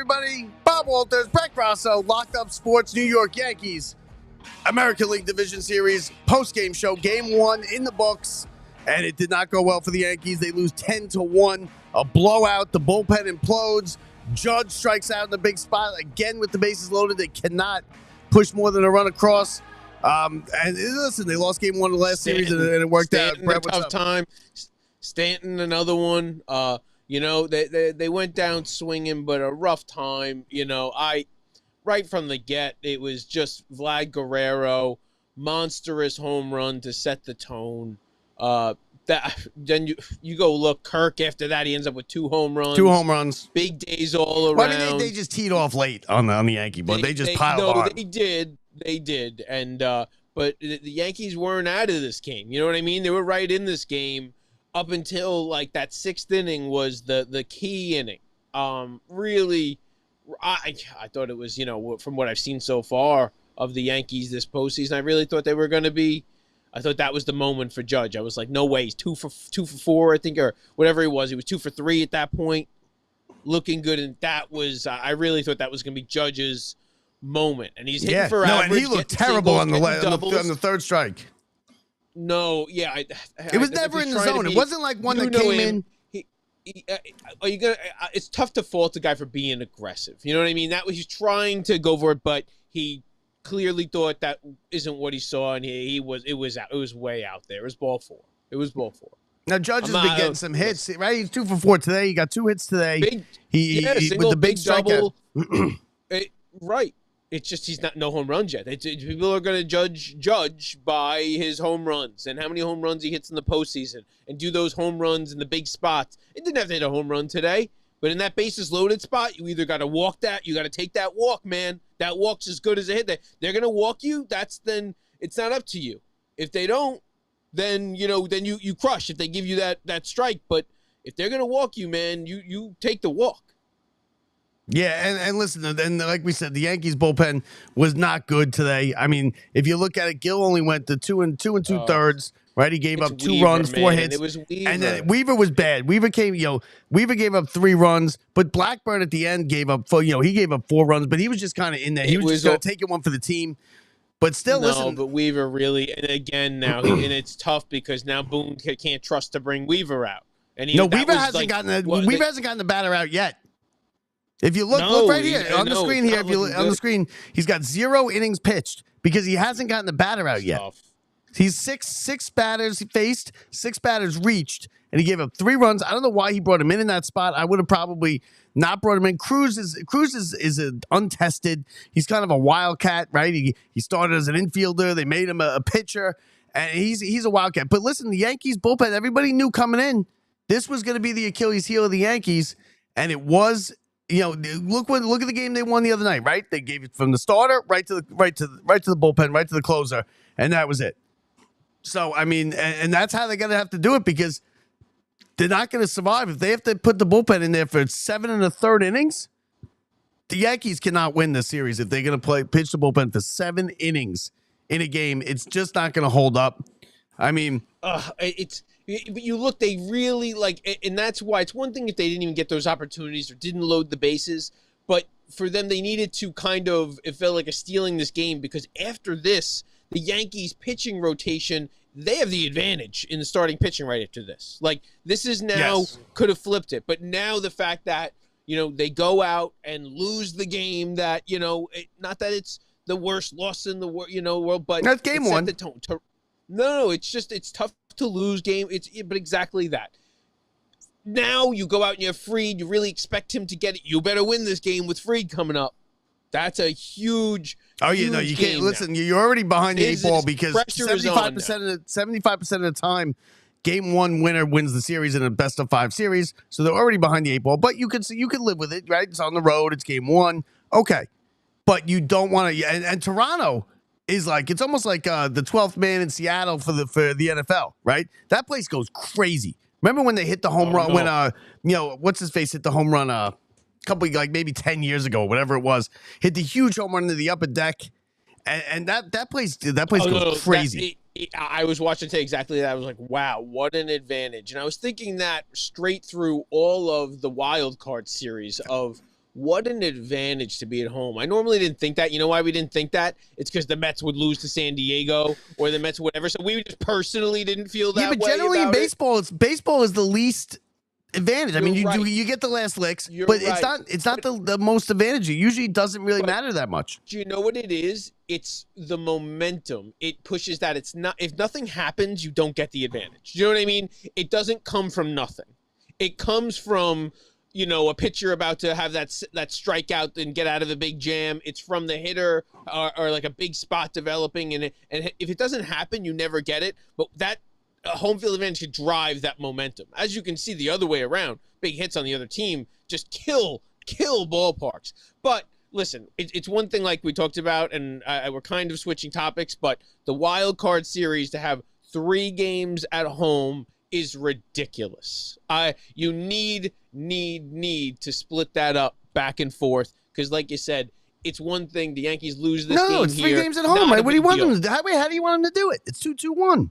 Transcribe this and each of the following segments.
everybody? Bob Walters, Brett Grasso, Locked Up Sports, New York Yankees, American League Division Series, post-game show, Game 1 in the books, and it did not go well for the Yankees. They lose 10-1, a blowout. The bullpen implodes. Judge strikes out in the big spot again with the bases loaded. They cannot push more than a run across. And listen, they lost Game 1 of the last series, and it worked out. Brett, tough time. Stanton, another one. They went down swinging, but a rough time. Right from the get, it was just Vlad Guerrero, monstrous home run to set the tone. Then you go look, Kirk, after that, he ends up with 2 home runs. 2 home runs. Big days all around. Well, I mean, they just teed off late on the Yankee, but they just piled on. They did. And but the Yankees weren't out of this game. You know what I mean? They were right in this game up until like that 6th inning was the key inning. Really, I thought it was, from what I've seen so far of the Yankees this postseason, I really thought they were going to be. I thought that was the moment for Judge. I was like, no way, he's 2 for 4, I think, or whatever he was. He was 2 for 3 at that point, looking good, and that was. I really thought that was going to be Judge's moment, and he's hitting for average. And he looked terrible on the third strike. No, yeah, it was never in the zone. It wasn't like one that came in. Are you gonna? It's tough to fault a guy for being aggressive. You know what I mean? He's trying to go for it, but he clearly thought that isn't what he saw, and it was way out there. It was ball 4. Now Judge has been getting some hits, right? He's 2 for 4 today. He got 2 hits today. Single, with the big double. Right. It's just he's not no home runs yet. People are going to judge by his home runs and how many home runs he hits in the postseason and do those home runs in the big spots. It didn't have to hit a home run today, but in that bases loaded spot, you either got to walk that, you got to take that walk, man. That walk's as good as a hit. They're going to walk you. Then it's not up to you. If they don't, then you crush. If they give you that strike, but if they're going to walk you, man, you take the walk. Yeah, and listen, and like we said, the Yankees bullpen was not good today. I mean, if you look at it, Gill only went to 2 2/3. Right, he gave up 2 runs, 4 hits, and then Weaver was bad. Weaver gave up 3 runs, but Blackburn at the end gave up 4. He gave up 4 runs, but he was just kind of in there. He was just going to take one for the team. But still, listen. But Weaver really, and again now, and it's tough because now Boone can't trust to bring Weaver out. And Weaver hasn't gotten the batter out yet. If you look right here on the screen here, if you look on the screen, he's got 0 innings pitched because he hasn't gotten the batter out yet. He's six batters faced, 6 batters reached, and he gave up 3 runs. I don't know why he brought him in that spot. I would have probably not brought him in. Cruz is untested. He's kind of a wildcat, right? He started as an infielder. They made him a pitcher, and he's a wildcat. But listen, the Yankees bullpen, everybody knew coming in, this was going to be the Achilles heel of the Yankees, and it was. Look at the game they won the other night, right? They gave it from the starter right to the bullpen, right to the closer, and that was it. So I mean, and that's how they're gonna have to do it because they're not gonna survive if they have to put the bullpen in there for 7 1/3 innings. The Yankees cannot win this series if they're gonna pitch the bullpen for 7 innings in a game. It's just not gonna hold up. I mean, But you look, they really and that's why it's one thing if they didn't even get those opportunities or didn't load the bases, but for them, they needed to it felt like stealing this game because after this, the Yankees pitching rotation, they have the advantage in the starting pitching right after this. This is now could have flipped it, but now the fact that, they go out and lose the game that, not that it's the worst loss in the world, but that's game 1. The tone No, it's tough to lose game. But exactly that. Now you go out and you have Fried. You really expect him to get it. You better win this game with Fried coming up. That's a huge. Oh yeah, no, you can't listen. You're already behind the 8 ball because 75% of the time, Game 1 winner wins the series in a best of 5 series. So they're already behind the 8 ball. But you could live with it, right? It's on the road. It's Game 1. Okay, but you don't want to. And Toronto is it's almost like the 12th man in Seattle for the NFL, right? That place goes crazy. Remember when they hit the home run when what's his face hit the home run a couple maybe 10 years ago, whatever it was, hit the huge home run into the upper deck, and that place goes crazy. I was watching today exactly that. I was like, wow, what an advantage. And I was thinking that straight through all of the wild card series of what an advantage to be at home. I normally didn't think that. You know why we didn't think that? It's because the Mets would lose to San Diego or the Mets whatever. So we just personally didn't feel that way. Yeah, but generally in baseball is the least advantage. I mean, you get the last licks, but it's not the most advantage. It usually doesn't really matter that much. Do you know what it is? It's the momentum. It pushes that. It's not, if nothing happens, you don't get the advantage. Do you know what I mean? It doesn't come from nothing. It comes from, you know, a pitcher about to have that strikeout and get out of a big jam. It's from the hitter or like a big spot developing, and if it doesn't happen, you never get it. But that home field advantage should drive that momentum. As you can see, the other way around, big hits on the other team just kill ballparks. But listen, it's one thing like we talked about, and we're kind of switching topics, but the wild card series to have 3 games at home is ridiculous. You need to split that up back and forth, because like you said, it's one thing the Yankees lose this game here. No, it's 3 games at home. Right? What do you want them to do? How do you want them to do it? It's 2-2-1.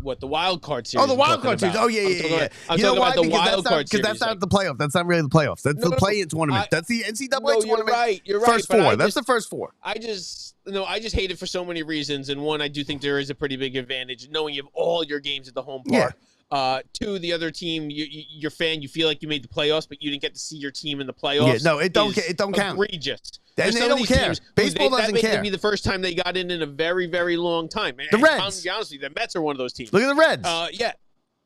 What the wild card series? Oh, the wild card series. Oh, yeah. I'm talking about the wild card series. Because that's not the playoff. That's not really the playoffs. That's the play-in tournament. That's the NCAA tournament. You're right. First 4. That's the first 4. I just hate it for so many reasons. And one, I do think there is a pretty big advantage knowing you have all your games at the home park. Yeah. 2, the other team, your fan, you feel like you made the playoffs, but you didn't get to see your team in the playoffs. Yeah, no, it don't count. Egregious. And they don't care. Baseball doesn't care. That may be the first time they got in a very, very long time. The Reds. To be honest with you, the Mets are one of those teams. Look at the Reds. Yeah.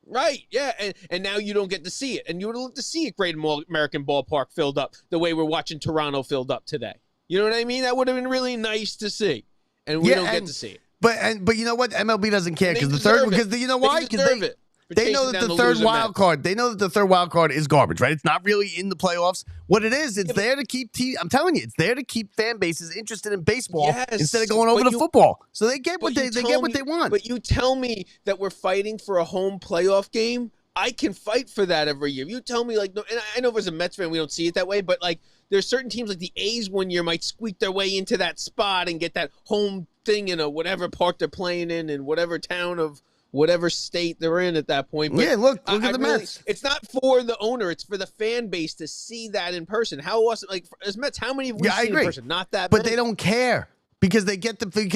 Right, yeah, and now you don't get to see it. And you would love to see a Great American Ballpark filled up the way we're watching Toronto filled up today. You know what I mean? That would have been really nice to see. And we don't get to see it. But you know what? MLB doesn't care because you know why? Because they know that the third wild card. They know that the third wild card is garbage, right? It's not really in the playoffs. What it is, it's there to keep. I'm telling you, it's there to keep fan bases interested in baseball instead of going over to football. So they get what they want. But you tell me that we're fighting for a home playoff game. I can fight for that every year. You tell me and I know as a Mets fan we don't see it that way, but like there's certain teams like the A's one year might squeak their way into that spot and get that home thing in a whatever park they're playing in whatever town of whatever state they're in at that point. But yeah, look at the Mets. It's not for the owner; it's for the fan base to see that in person. How awesome! Like as Mets, how many have we seen in person? Not that. But they don't care because they get they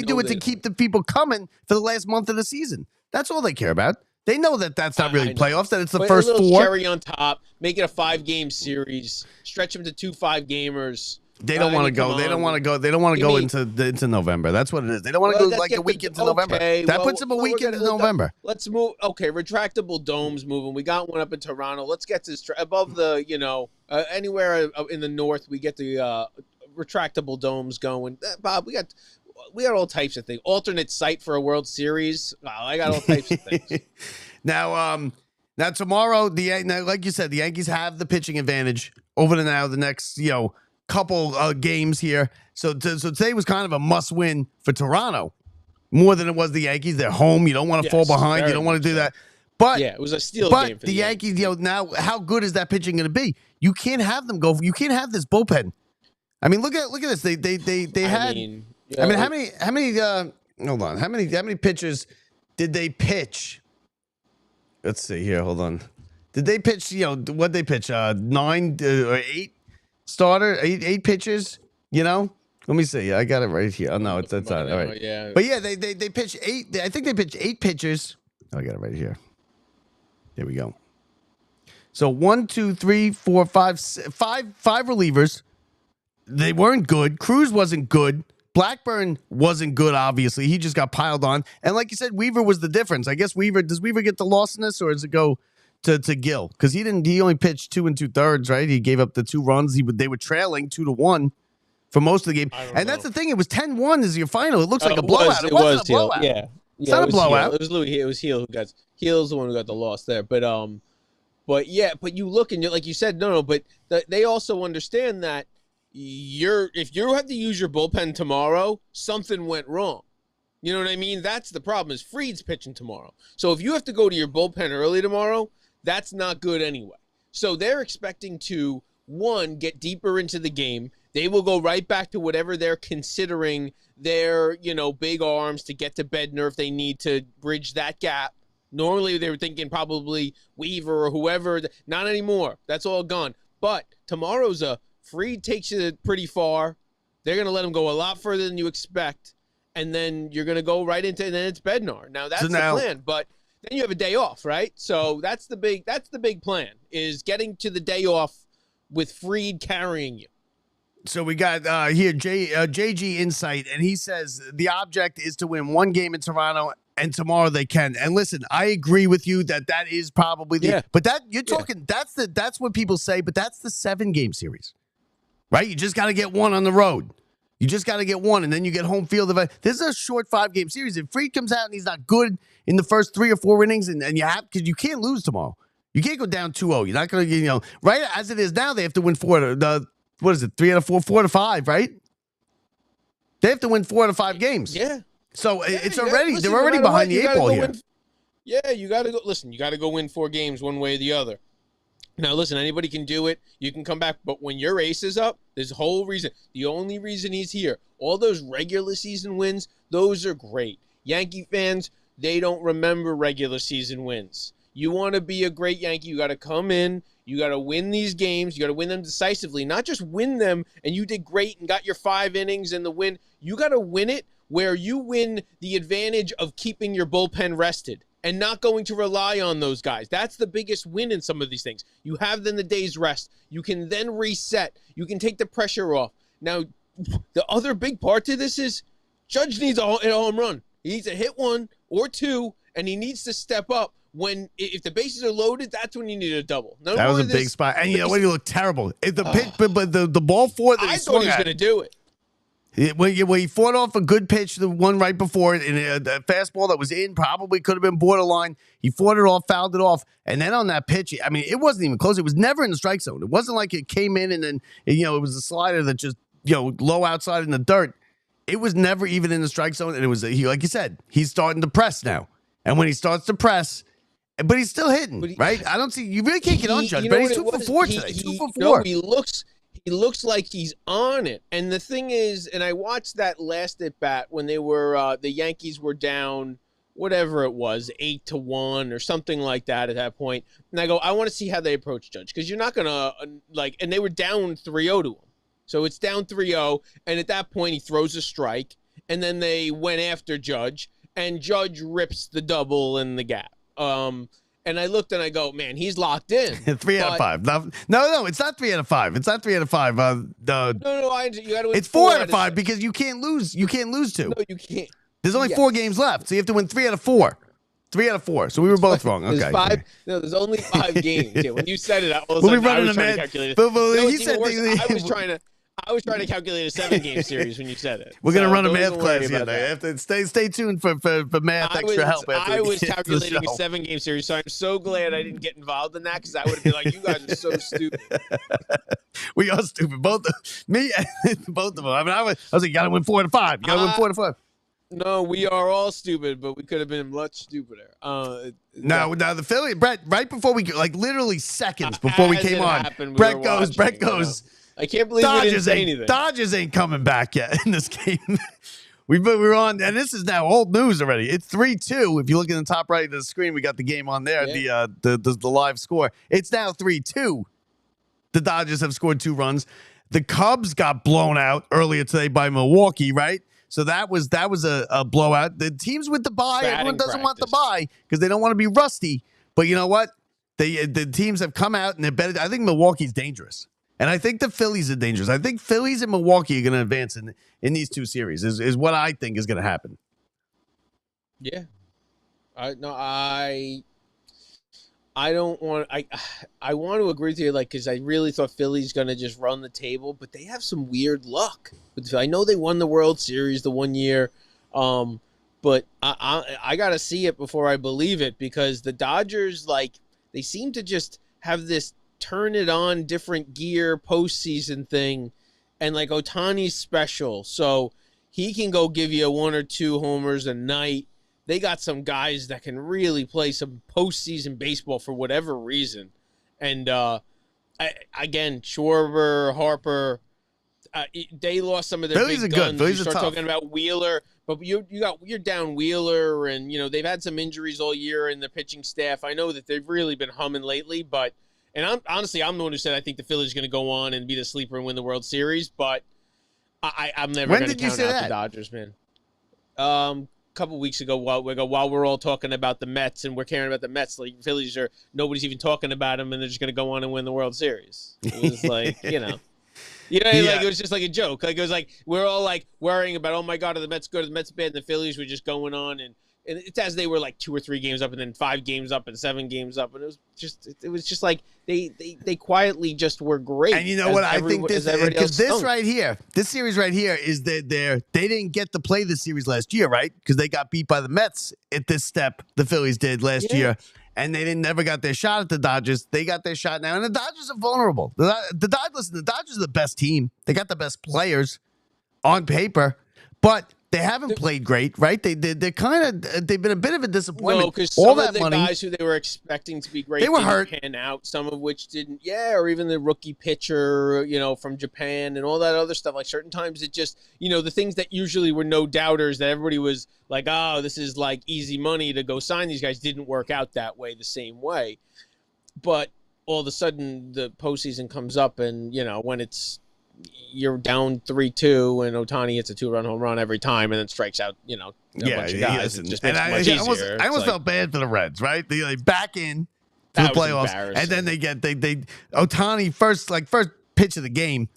do it to keep the people coming for the last month of the season. That's all they care about. They know that that's not really playoffs. That it's the first 4. Cherry on top. Make it a 5-game series. Stretch them to 2 5-gamers. They don't want to go. They don't want to go. They don't want to go into November. That's what it is. They don't want to go like a week into November. That puts them a week into November. Let's move. Okay, retractable domes moving. We got one up in Toronto. Let's get this above the. Anywhere in the north, we get the retractable domes going. Bob, we got all types of things. Alternate site for a World Series. Wow, I got all types of things. Now tomorrow, like you said, the Yankees have the pitching advantage over the next couple games here. So today was kind of a must-win for Toronto, more than it was the Yankees. They're home. You don't want to fall behind. You don't want to do that. But yeah, it was a steal game for the Yankees. Now how good is that pitching going to be? You can't have them go. You can't have this bullpen. I mean, look at this. They had. How many? Hold on. How many pitchers did they pitch? Let's see here. Hold on. Did they pitch? What they pitch? 9 or 8 starter. 8 pitchers. Let me see. I got it right here. Oh no, that's not all right. Yeah. But yeah, they pitched 8. I think they pitched 8 pitchers. Oh, I got it right here. There we go. So 1, 2, 3, 4, 5 relievers. They weren't good. Cruz wasn't good. Blackburn wasn't good, obviously. He just got piled on. And like you said, Weaver was the difference. I guess does Weaver get the loss in this, or does it go to Gill? Because he only pitched 2 2/3, right? He gave up the 2 runs. They were trailing 2-1 for most of the game. And that's the thing. It was 10-1 is your final. It looks like a blowout. It wasn't a blowout. Yeah. It's not a blowout. It was Louis. It was Heel's the one who got the loss there. But you look and like you said, no. But they also understand that if you have to use your bullpen tomorrow, something went wrong. You know what I mean? That's the problem. Is Fried's pitching tomorrow. So if you have to go to your bullpen early tomorrow, that's not good anyway. So they're expecting to, one, get deeper into the game. They will go right back to whatever they're considering their, big arms to get to Bednar if they need to bridge that gap. Normally they were thinking probably Weaver or whoever. Not anymore. That's all gone. But tomorrow's Fried takes you pretty far. They're going to let him go a lot further than you expect. And then you're going to go right into, and then it's Bednar. Now that's the plan, but then you have a day off, right? So that's the big plan, is getting to the day off with Fried carrying you. So we got here JG Insight, and he says the object is to win one game in Toronto, and tomorrow they can. And listen, I agree with you that is probably the but that you're talking that's what people say, but that's the 7-game series, right? You just got to get one on the road. You just got to get one, and then you get home field advantage. This is a short 5-game series. If Fried comes out and he's not good in the first 3 or 4 innings, and you have, because you can't lose tomorrow. You can't go down 2-0. You're not going to, right as it is now, they have to win 4 what is it, 3 out of 4, 4 to 5, right? They have to win 4 out of 5 games. Yeah. So it's already, they're already behind the 8 ball here. You got to go, listen, you got to go win 4 games one way or the other. Now, listen, anybody can do it. You can come back. But when your ace is up, there's a whole reason. The only reason he's here, all those regular season wins, those are great. Yankee fans, they don't remember regular season wins. You want to be a great Yankee, you got to come in. You got to win these games. You got to win them decisively. Not just win them and you did great and got your 5 innings and the win. You got to win it where you win the advantage of keeping your bullpen rested and not going to rely on those guys. That's the biggest win in some of these things. You have then the day's rest. You can then reset. You can take the pressure off. Now, the other big part to this is Judge needs a home run. He needs to hit 1 or 2, and he needs to step up. If the bases are loaded, that's when you need a double. That was a big spot. And you know what? He looked terrible. If the pitch, but the ball 4 that I thought he was going to do it. Well, he fought off a good pitch, the one right before it, and a fastball that was in, probably could have been borderline. He fought it off, fouled it off, and then on that pitch, I mean, it wasn't even close. It was never in the strike zone. It wasn't like it came in and then, it was a slider that just, low outside in the dirt. It was never even in the strike zone, and it was, like you said, he's starting to press now. And when he starts to press, but he's still hitting, right? I don't see, you really can't get on Judge, but he's 2 for 4 today. 2 for 4. No, he looks like he's on it. And the thing is, and I watched that last at bat when they were the Yankees were down, whatever it was, 8-1 or something like that at that point. And I go, I want to see how they approach Judge, because you're not gonna and they were down 3-0 to him. So it's down 3-0, and at that point he throws a strike, and then they went after Judge, and Judge rips the double in the gap. And I looked and I go, man, he's locked in. 3 out of 5. No, it's not 3 out of 5. It's not 3 out of 5. No, you got to win. It's 4 out of 5 because you can't lose. You can't lose 2. No, you can't. There's only 4 games left, so you have to win 3 out of 4. 3 out of 4. So we were both wrong. Okay. There's only 5 games. Yeah, when you said it, I was trying to calculate it. I was trying to calculate a 7-game series when you said it. We're going to run a math class here. Stay tuned for math extra help. I was calculating a 7-game series, so I'm so glad I didn't get involved in that, because I would have been like, you guys are so stupid. We are stupid. Both me and both of them. I mean, I was like, you got to win 4 out of 5. You got to win 4 out of 5. No, we are all stupid, but we could have been much stupider. Now the Philly, Brett, right before we, like literally seconds before we came on, Brett goes, I can't believe we didn't say anything. Dodgers ain't coming back yet in this game. We're on, and this is now old news already. It's 3-2. If you look in the top right of the screen, we got the game on there, the live score. It's now 3-2. The Dodgers have scored 2 runs. The Cubs got blown out earlier today by Milwaukee, right? So that was a blowout. The teams with the bye, everyone doesn't want the bye because they don't want to be rusty. But you know what? The teams have come out and they're better. I think Milwaukee's dangerous. And I think the Phillies are dangerous. I think Phillies and Milwaukee are going to advance in these 2 series is what I think is going to happen. Yeah. I don't want I want to agree with you, because I really thought Philly's going to just run the table, but they have some weird luck. I know they won the World Series the one year, but I got to see it before I believe it, because the Dodgers, they seem to just have this turn it on different gear postseason thing, and Ohtani's special, so he can go give you 1 or 2 homers a night. They got some guys that can really play some postseason baseball for whatever reason, and again, Schwarber, Harper, they lost some of their Phillies big are guns. Good. Phillies you start are tough. talking about Wheeler, but you're down Wheeler, and they've had some injuries all year in the pitching staff. I know that they've really been humming lately, but And I'm the one who said I think the Phillies are going to go on and be the sleeper and win the World Series, but I'm never going to count out the Dodgers, man. Couple weeks ago while we're all talking about the Mets and we're caring about the Mets, like Phillies nobody's even talking about them, and they're just going to go on and win the World Series. It was like, like it was just like a joke. Like it was like we're all like worrying about, oh my God, are the Mets good? Are the Mets bad? And the Phillies were just going on, and it's as they were like 2 or 3 games up, and then 5 games up, and 7 games up, and it was just like they quietly just were great. And you know what I think, this series right here is that they didn't get to play this series last year, right? Because they got beat by the Mets at this step. The Phillies did last year, and they never got their shot at the Dodgers. They got their shot now, and the Dodgers are vulnerable. The Dodgers are the best team. They got the best players on paper, but they haven't played great, right? They've been a bit of a disappointment. No, because some of the guys who they were expecting to be great, they were hurt, pan out. Some of which didn't. Yeah, or even the rookie pitcher, from Japan and all that other stuff. Like certain times it just, the things that usually were no doubters that everybody was like, oh, this is like easy money to go sign these guys, didn't work out that way the same way. But all of a sudden the postseason comes up, and when you're down 3-2 and Ohtani hits a 2-run home run every time and then strikes out, a bunch of guys. It just makes it much easier. I almost felt bad for the Reds, right? They back in to the playoffs, and then they Ohtani first pitch of the game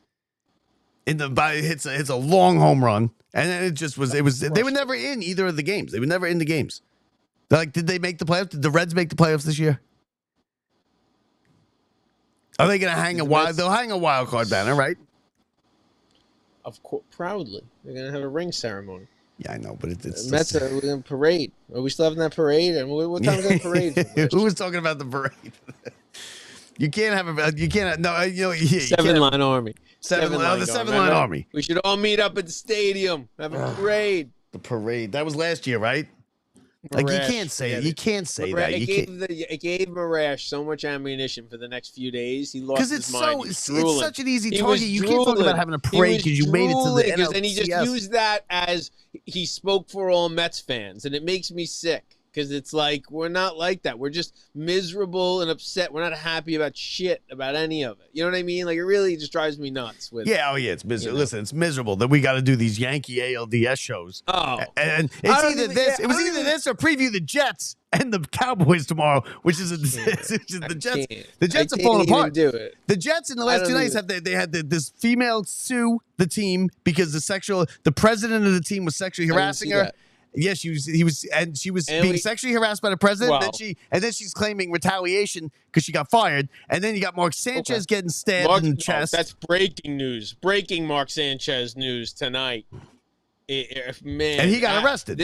hits a long home run, and then they were never in either of the games. They were never in the games. Like, did they make the playoffs? Did the Reds make the playoffs this year? Are they going to hang they'll hang a wild card banner, right? Of course, proudly. They're going to have a ring ceremony. Yeah, I know, but it's Mets are in parade. Are we still having that parade? And what time is that parade? Who was talking about the parade? You can't have a 7-line army. The 7-line army. We should all meet up at the stadium. Have a parade. The parade. That was last year, right? Like, you can't say it. You can't say that. It gave Marash so much ammunition for the next few days. He lost his mind. It's such an easy target. You can't talk about having a parade because you made it to the NLCS. And he just used that as he spoke for all Mets fans, and it makes me sick. Because it's like, we're not like that. We're just miserable and upset. We're not happy about shit, about any of it. You know what I mean? Like, it really just drives me nuts. It's miserable. Listen, it's miserable that we got to do these Yankee ALDS shows. Oh. And it's either this or preview the Jets and the Cowboys tomorrow, which is the Jets. The Jets are falling apart. Do it. The Jets in the last 2 nights they had this female sue the team because the president of the team was sexually harassing her. Yes, she was being sexually harassed by the president. Wow. And then she's claiming retaliation because she got fired. And then you got Mark Sanchez getting stabbed in the chest. That's breaking news. Breaking Mark Sanchez news tonight. Man, and he got arrested.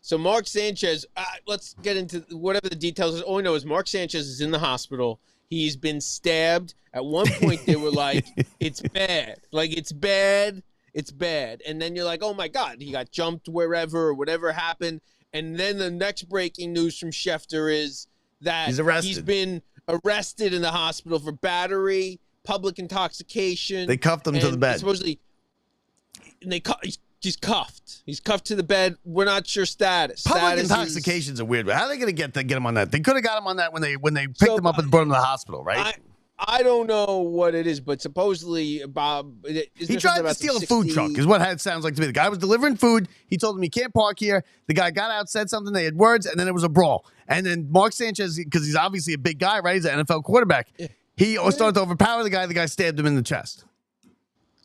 So Mark Sanchez. Let's get into whatever the details is. All I know is Mark Sanchez is in the hospital. He's been stabbed. At one point, they were like, "It's bad. Like it's bad." It's bad. And then you're like, oh, my God, he got jumped wherever or whatever happened. And then the next breaking news from Schefter is that he's been arrested in the hospital for battery, public intoxication. They cuffed him to the bed. Supposedly, he's cuffed. He's cuffed to the bed. We're not sure status. Public intoxication's a weird one. How are they going to get him on that? They could have got him on that when they picked him up and brought him to the hospital, right? I don't know what it is, but supposedly Bob. He tried to steal a food truck, is what it sounds like to me. The guy was delivering food. He told him he can't park here. The guy got out, said something. They had words, and then it was a brawl. And then Mark Sanchez, because he's obviously a big guy, right? He's an NFL quarterback. He started to overpower the guy. The guy stabbed him in the chest.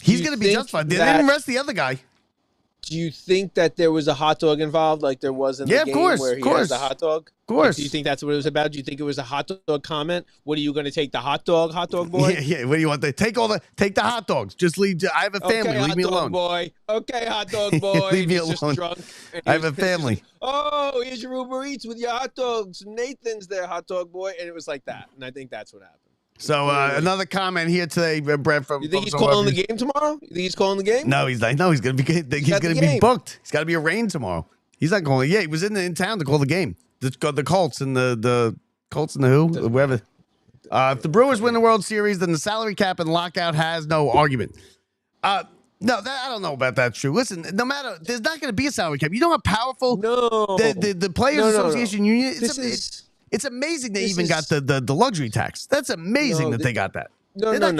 He's going to be justified. They didn't arrest the other guy. Do you think that there was a hot dog involved, like there was in the game where he has the hot dog? Of course. Do you think that's what it was about? Do you think it was a hot dog comment? What are you going to take, the hot dog boy? Yeah. What do you want? Take the hot dogs. Just leave. I have a family. Leave me alone. Boy. Okay, hot dog boy. Leave me alone. I have a family. Oh, here's your Uber Eats with your hot dogs. Nathan's there, hot dog boy. And it was like that. And I think that's what happened. So another comment here today, Brett. You think he's calling the game tomorrow? You think he's calling the game? No, he's not. No, he's gonna be. He's gonna be booked. He's got to be arraigned tomorrow. He's not calling. Yeah, he was in town to call the game. The Colts and the Colts and the who, whoever. If the Brewers win the World Series, then the salary cap and lockout has no argument. No, I don't know about that. True. Listen, no matter, there's not going to be a salary cap. You know how powerful the Players Association Union. It's amazing they even got the luxury tax. That's amazing that they got that. No. You know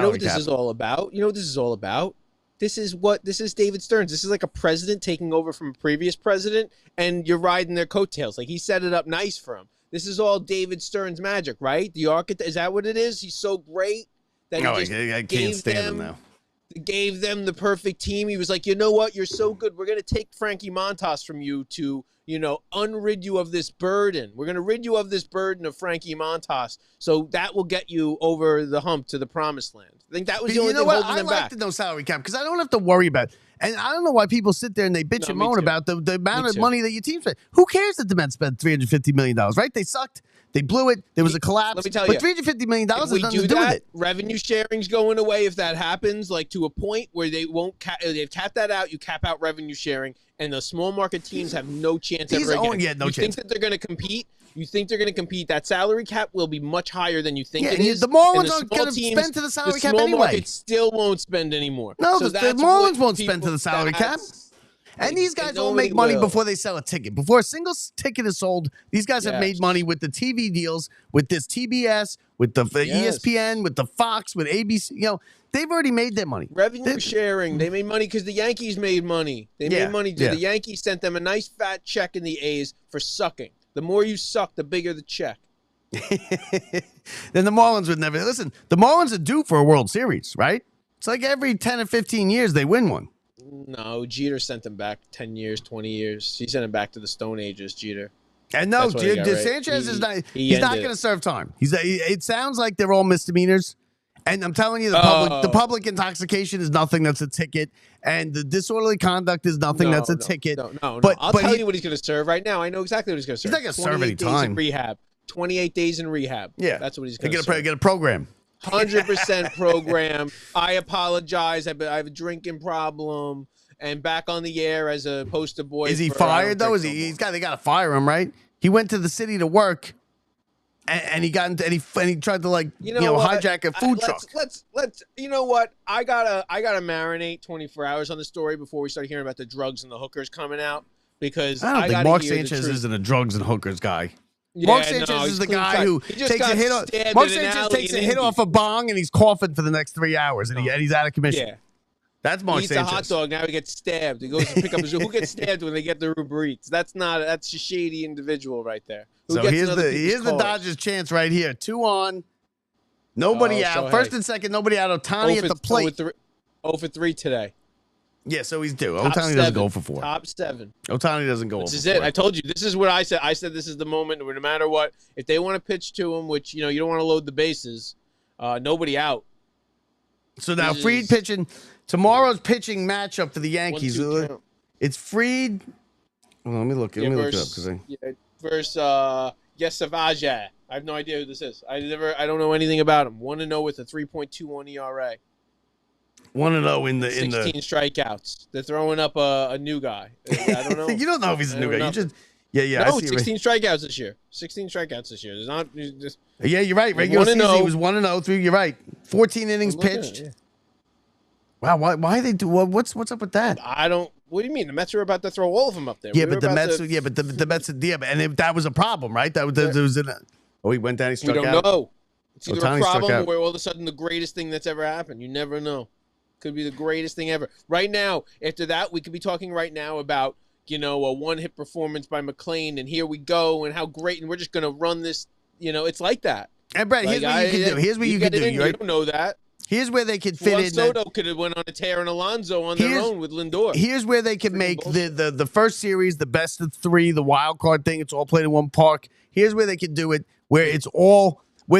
what this is all about? You know what this is all about? This is David Stearns. This is like a president taking over from a previous president, and you're riding their coattails. Like, he set it up nice for him. This is all David Stearns magic, right? The architect, is that what it is? He's so great that I can't stand him now. Gave them the perfect team. He was like, you know what? You're so good. We're going to take Frankie Montas from you to, unrid you of this burden. We're going to rid you of this burden of Frankie Montas. So that will get you over the hump to the promised land. I think that was the only thing holding them back. I like the no salary cap because I don't have to worry about it. And I don't know why people sit there and they bitch and moan about the amount of money that your team spent. Who cares that the Mets spent $350 million, right? They sucked. They blew it. There was a collapse. Let me tell you. But $350 million has nothing to do with it. Revenue sharing's going away if that happens, like to a point where they won't they've capped that out. You cap out revenue sharing, and the small market teams have no chance ever again. You think that they're going to compete? You think they're going to compete? That salary cap will be much higher than you think it is. The Marlins aren't going to spend to the salary cap anyway. The small market still won't spend anymore. No, the Marlins won't spend to the salary cap. And these guys all make money before they sell a ticket. Before a single ticket is sold, these guys have made money with the TV deals, with this TBS, with the ESPN, with the Fox, with ABC. They've already made their money. Revenue sharing. They made money because the Yankees made money. They made money. The Yankees sent them a nice fat check in the A's for sucking. The more you suck, the bigger the check. Then the Marlins would never. Listen, the Marlins are due for a World Series, right? It's like every 10 or 15 years they win one. No, Jeter sent them back 10 years, 20 years. He sent them back to the Stone Ages, Jeter. And no, Sanchez is not. He's not going to serve time. It sounds like they're all misdemeanors. And I'm telling you, the public intoxication is nothing. That's a ticket. And the disorderly conduct is nothing. That's a ticket. No. But I'll tell you what he's going to serve right now. I know exactly what he's going to serve. He's not going to serve any time. 28 days in rehab. Yeah, that's what he's going to serve. Get a program. 100% program. I apologize. I have a drinking problem, and back on the air as a poster boy. Is he fired though? They got to fire him, right? He went to the city to work, and he got into and he tried to hijack a food truck. Let's you know what? I gotta marinate 24 hours on the story before we start hearing about the drugs and the hookers coming out, because I don't think Mark Sanchez isn't a drugs and hookers guy. Mark Sanchez is the guy who takes a hit off. Mark Sanchez takes a hit off a bong and he's coughing for the next 3 hours and he's out of commission. Yeah. That's Mark Sanchez. He eats a hot dog, now he gets stabbed. He goes to pick up his who gets stabbed when they get the Uber Eats? That's a shady individual right there. So here's the Dodgers chance right here. 2 on. Nobody out. First and second, nobody out. Ohtani at the plate. 0 for 3 today. Yeah, so he's due. Ohtani doesn't go for 4. Top 7. Ohtani doesn't go for 4. This is it. I told you. This is what I said. I said this is the moment where no matter what, if they want to pitch to him, which, you don't want to load the bases, nobody out. So now Fried pitching. Tomorrow's pitching matchup for the Yankees. It's Fried. Well, let me look it up. Versus Yesavaja. I have no idea who this is. I don't know anything about him. 1-0 with a 3.21 ERA. 1-0 in the 16 strikeouts. They're throwing up a new guy. I don't know. You don't know if he's a new guy. You just no, I see 16 strikeouts this year. 16 strikeouts this year. There's not just. Yeah, you're right. Regular season he was 1-0 through. You're right. 14 innings pitched. Wow, why they do? What's up with that? I don't. What do you mean? The Mets are about to throw all of them up there. Yeah, but the Mets. Yeah, but the Mets. Yeah, and that was a problem, right? That was in. He went down. He struck out. We don't know. It's either a problem or all of a sudden the greatest thing that's ever happened. You never know. Could be the greatest thing ever. Right now, after that, we could be talking right now about a one-hit performance by McClain, and here we go, and how great, and we're just gonna run this. It's like that. And Brett, here's what you can do. Here's what you can do. You don't know that. Here's where they could fit in. Soto could have went on a tear and Alonso on their own with Lindor. Here's where they could make the first series, the best of 3, the wild card thing. It's all played in one park. Here's where they could do it, where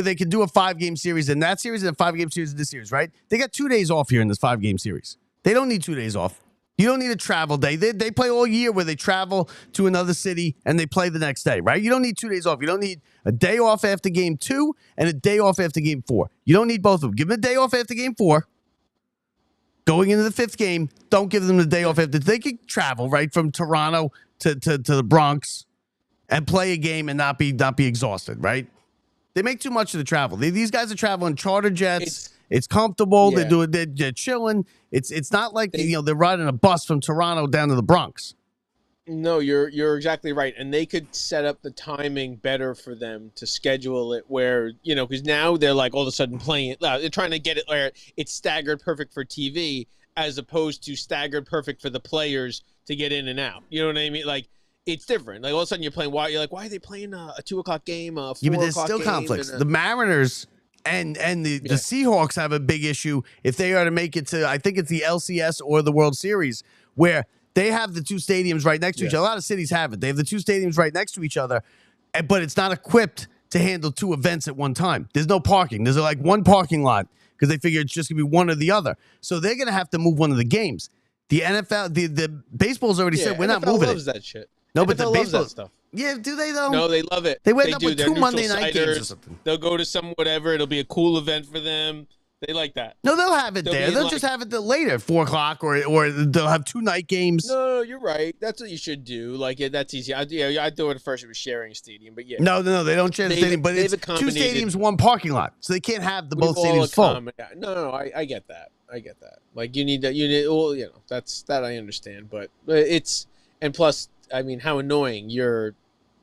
they could do a 5-game series in that series and a 5-game series in this series, right? They got 2 days off here in this 5-game series. They don't need 2 days off. You don't need a travel day. They play all year where they travel to another city and they play the next day, right? You don't need 2 days off. You don't need a day off after game 2 and a day off after game 4. You don't need both of them. Give them a day off after game 4. Going into the 5th game, don't give them the day off after. They could travel, right, from Toronto to the Bronx and play a game and not be exhausted, right? They make too much of the travel. These guys are traveling charter jets. It's comfortable. Yeah. They're chilling. It's not like they're riding a bus from Toronto down to the Bronx. No, you're exactly right, and they could set up the timing better for them to schedule it where, because now they're like all of a sudden playing it. They're trying to get it where it's staggered perfect for TV as opposed to staggered perfect for the players to get in and out. You know what I mean? Like it's different. Like all of a sudden you're playing. You're like, why are they playing a 2:00 game? A 4:00 yeah, but there's still game conflicts. The Mariners and the Seahawks have a big issue if they are to make it to. I think it's the LCS or the World Series where they have the two stadiums right next to each other. A lot of cities have it. They have the two stadiums right next to each other, but it's not equipped to handle two events at one time. There's no parking. There's like one parking lot because they figure it's just going to be one or the other. So they're going to have to move one of the games. The NFL, the baseball's already said we're not moving loves it. That shit. No, NFL but the baseball loves that stuff. Yeah, do they though? No, they love it. They went up do. with They're 2 Monday night games or something. They'll go to some whatever. It'll be a cool event for them. They like that. No, they'll have it there. They'll just have it later, 4 o'clock, or they'll have 2 night games. No, you're right. That's what you should do. Like that's easy. I do it first. It was sharing a stadium, but yeah. No, they don't share the stadium. But it's 2 stadiums, 1 parking lot, so they can't have both stadiums full. No, I get that. Like you need that. Well, that I understand, but it's and plus, I mean, how annoying you're.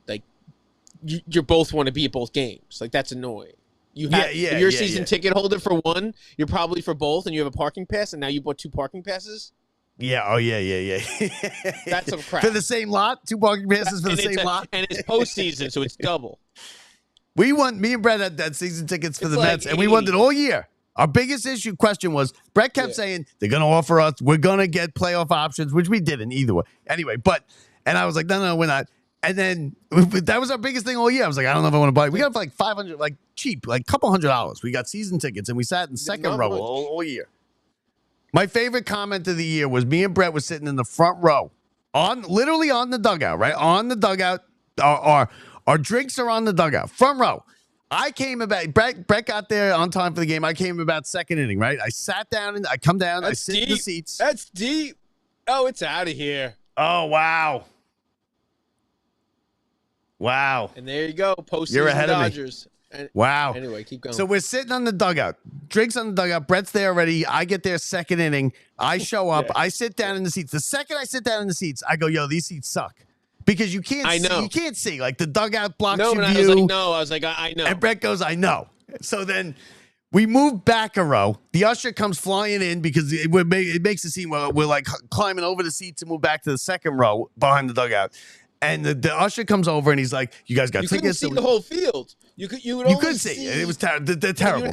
Like you both want to be at both games. Like that's annoying. If you're a season ticket holder for one, you're probably for both, and you have a parking pass, and now you bought 2 parking passes. Yeah. Oh, yeah. That's some crap. For the same lot, 2 parking passes for the same lot, and it's postseason, so it's double. Me and Brett had season tickets for the Mets, and we wanted it all year. Our biggest question was Brett kept saying they're going to offer us, we're going to get playoff options, which we didn't either way. Anyway, and I was like, no, we're not. And then that was our biggest thing all year. I was like, I don't know if I want to buy it. We got for like $500, like cheap, like a couple $100. We got season tickets, and we sat in second row all year. My favorite comment of the year was me and Brett were sitting in the front row, literally on the dugout, right? On the dugout. Our drinks are on the dugout, front row. I came about, Brett got there on time for the game. I came about second inning, right? I sat down, and I come down, I sit in the seats. That's deep. Oh, it's out of here. Oh, wow. Wow. And there you go. Postseason You're ahead Dodgers. of me. Wow. Anyway, keep going. So we're sitting on the dugout. Drinks on the dugout. Brett's there already. I get there second inning. I show up. I sit down in the seats. The second I sit down in the seats, I go, yo, these seats suck. Because you can't see. You can't see. Like the dugout blocks your view. I was like, I know. And Brett goes, I know. So then we move back a row. The usher comes flying in because it makes a scene where we're like climbing over the seats to move back to the second row behind the dugout. And the usher comes over and he's like, "You guys got tickets?" You couldn't see the whole field. You could see. It was terrible. They're terrible.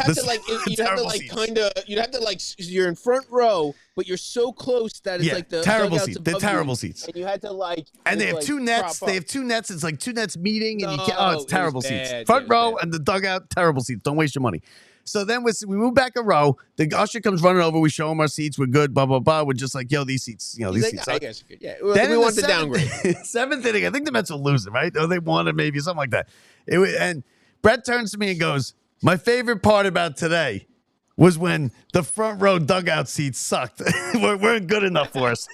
You'd have to you're in front row, but you're so close that it's like the terrible seats. They're terrible seats. And you had to and they have 2 nets. They have 2 nets. It's like 2 nets meeting, and you can't. It's terrible seats. Front row and the dugout, terrible seats. Don't waste your money. So then we move back a row. The usher comes running over. We show him our seats. We're good. Blah blah blah. We're just like, yo, these seats. These seats. I guess good. Yeah. Then we want the downgrade. 7th inning. I think the Mets will lose it, right? Or they won it, maybe something like that. And Brett turns to me and goes, "My favorite part about today was when the front row dugout seats sucked. weren't good enough for us."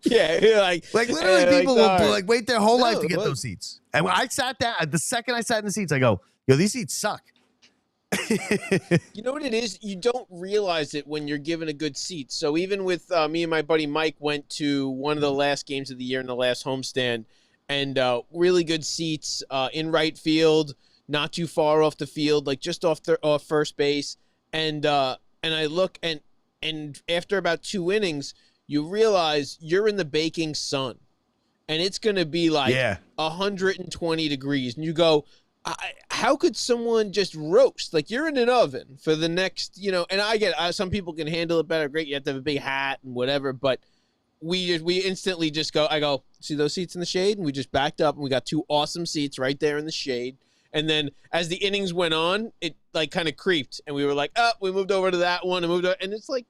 Yeah, like literally people will wait their whole life to get those seats. And when I sat down, the second I sat in the seats, I go, yo, these seats suck. You know what it is? You don't realize it when you're given a good seat. So even with me and my buddy Mike went to one of the last games of the year in the last homestand, and really good seats in right field, not too far off the field, like just off first base. And I look and after about 2 innings, you realize you're in the baking sun, and it's gonna be like 120 degrees, and you go, how could someone just roast? Like you're in an oven for the next, and I get some people can handle it better. Great. You have to have a big hat and whatever, but we instantly just I go, see those seats in the shade? And we just backed up and we got 2 awesome seats right there in the shade. And then as the innings went on, it like kind of creeped, and we were like, oh, we moved over to that one and moved over, and it's like,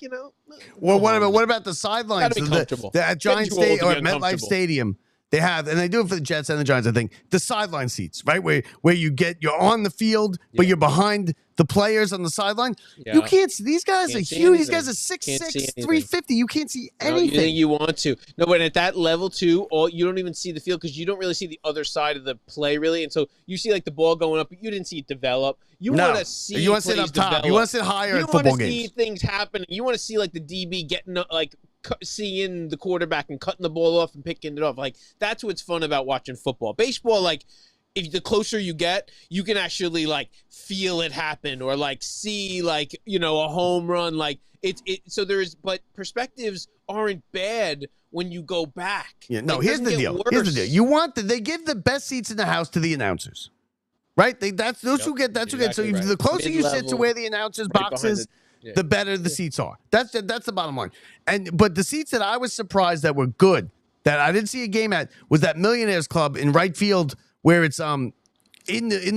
Well, what about the sidelines? Gotta be comfortable. At Giant Stadium or at MetLife Stadium, they have, and they do it for the Jets and the Giants, I think, the sideline seats, right? Where you're on the field, but you're behind the players on the sideline. Yeah. You can't see. These guys are huge. These guys are 6'6", 350. You can't see anything. You think you want to. No, but at that level, too, you don't even see the field because you don't really see the other side of the play, really. And so you see, like, the ball going up, but you didn't see it develop. You want to see You want to sit up top. You want to sit higher at football games. You want to see things happen. You want to see, like, the DB getting, like, seeing the quarterback and cutting the ball off and picking it off. Like, that's what's fun about watching football. Baseball, like, if the closer you get, you can actually like feel it happen or like see like, you know, a home run. Like so but perspectives aren't bad when you go back. Yeah, no, here's the deal. They give the best seats in the house to the announcers. Right? That's who get. So the closer you sit to where the announcers box is, the better the seats are. That's the bottom line. But the seats that I was surprised that were good, that I didn't see a game at, was that Millionaires Club in right field where it's in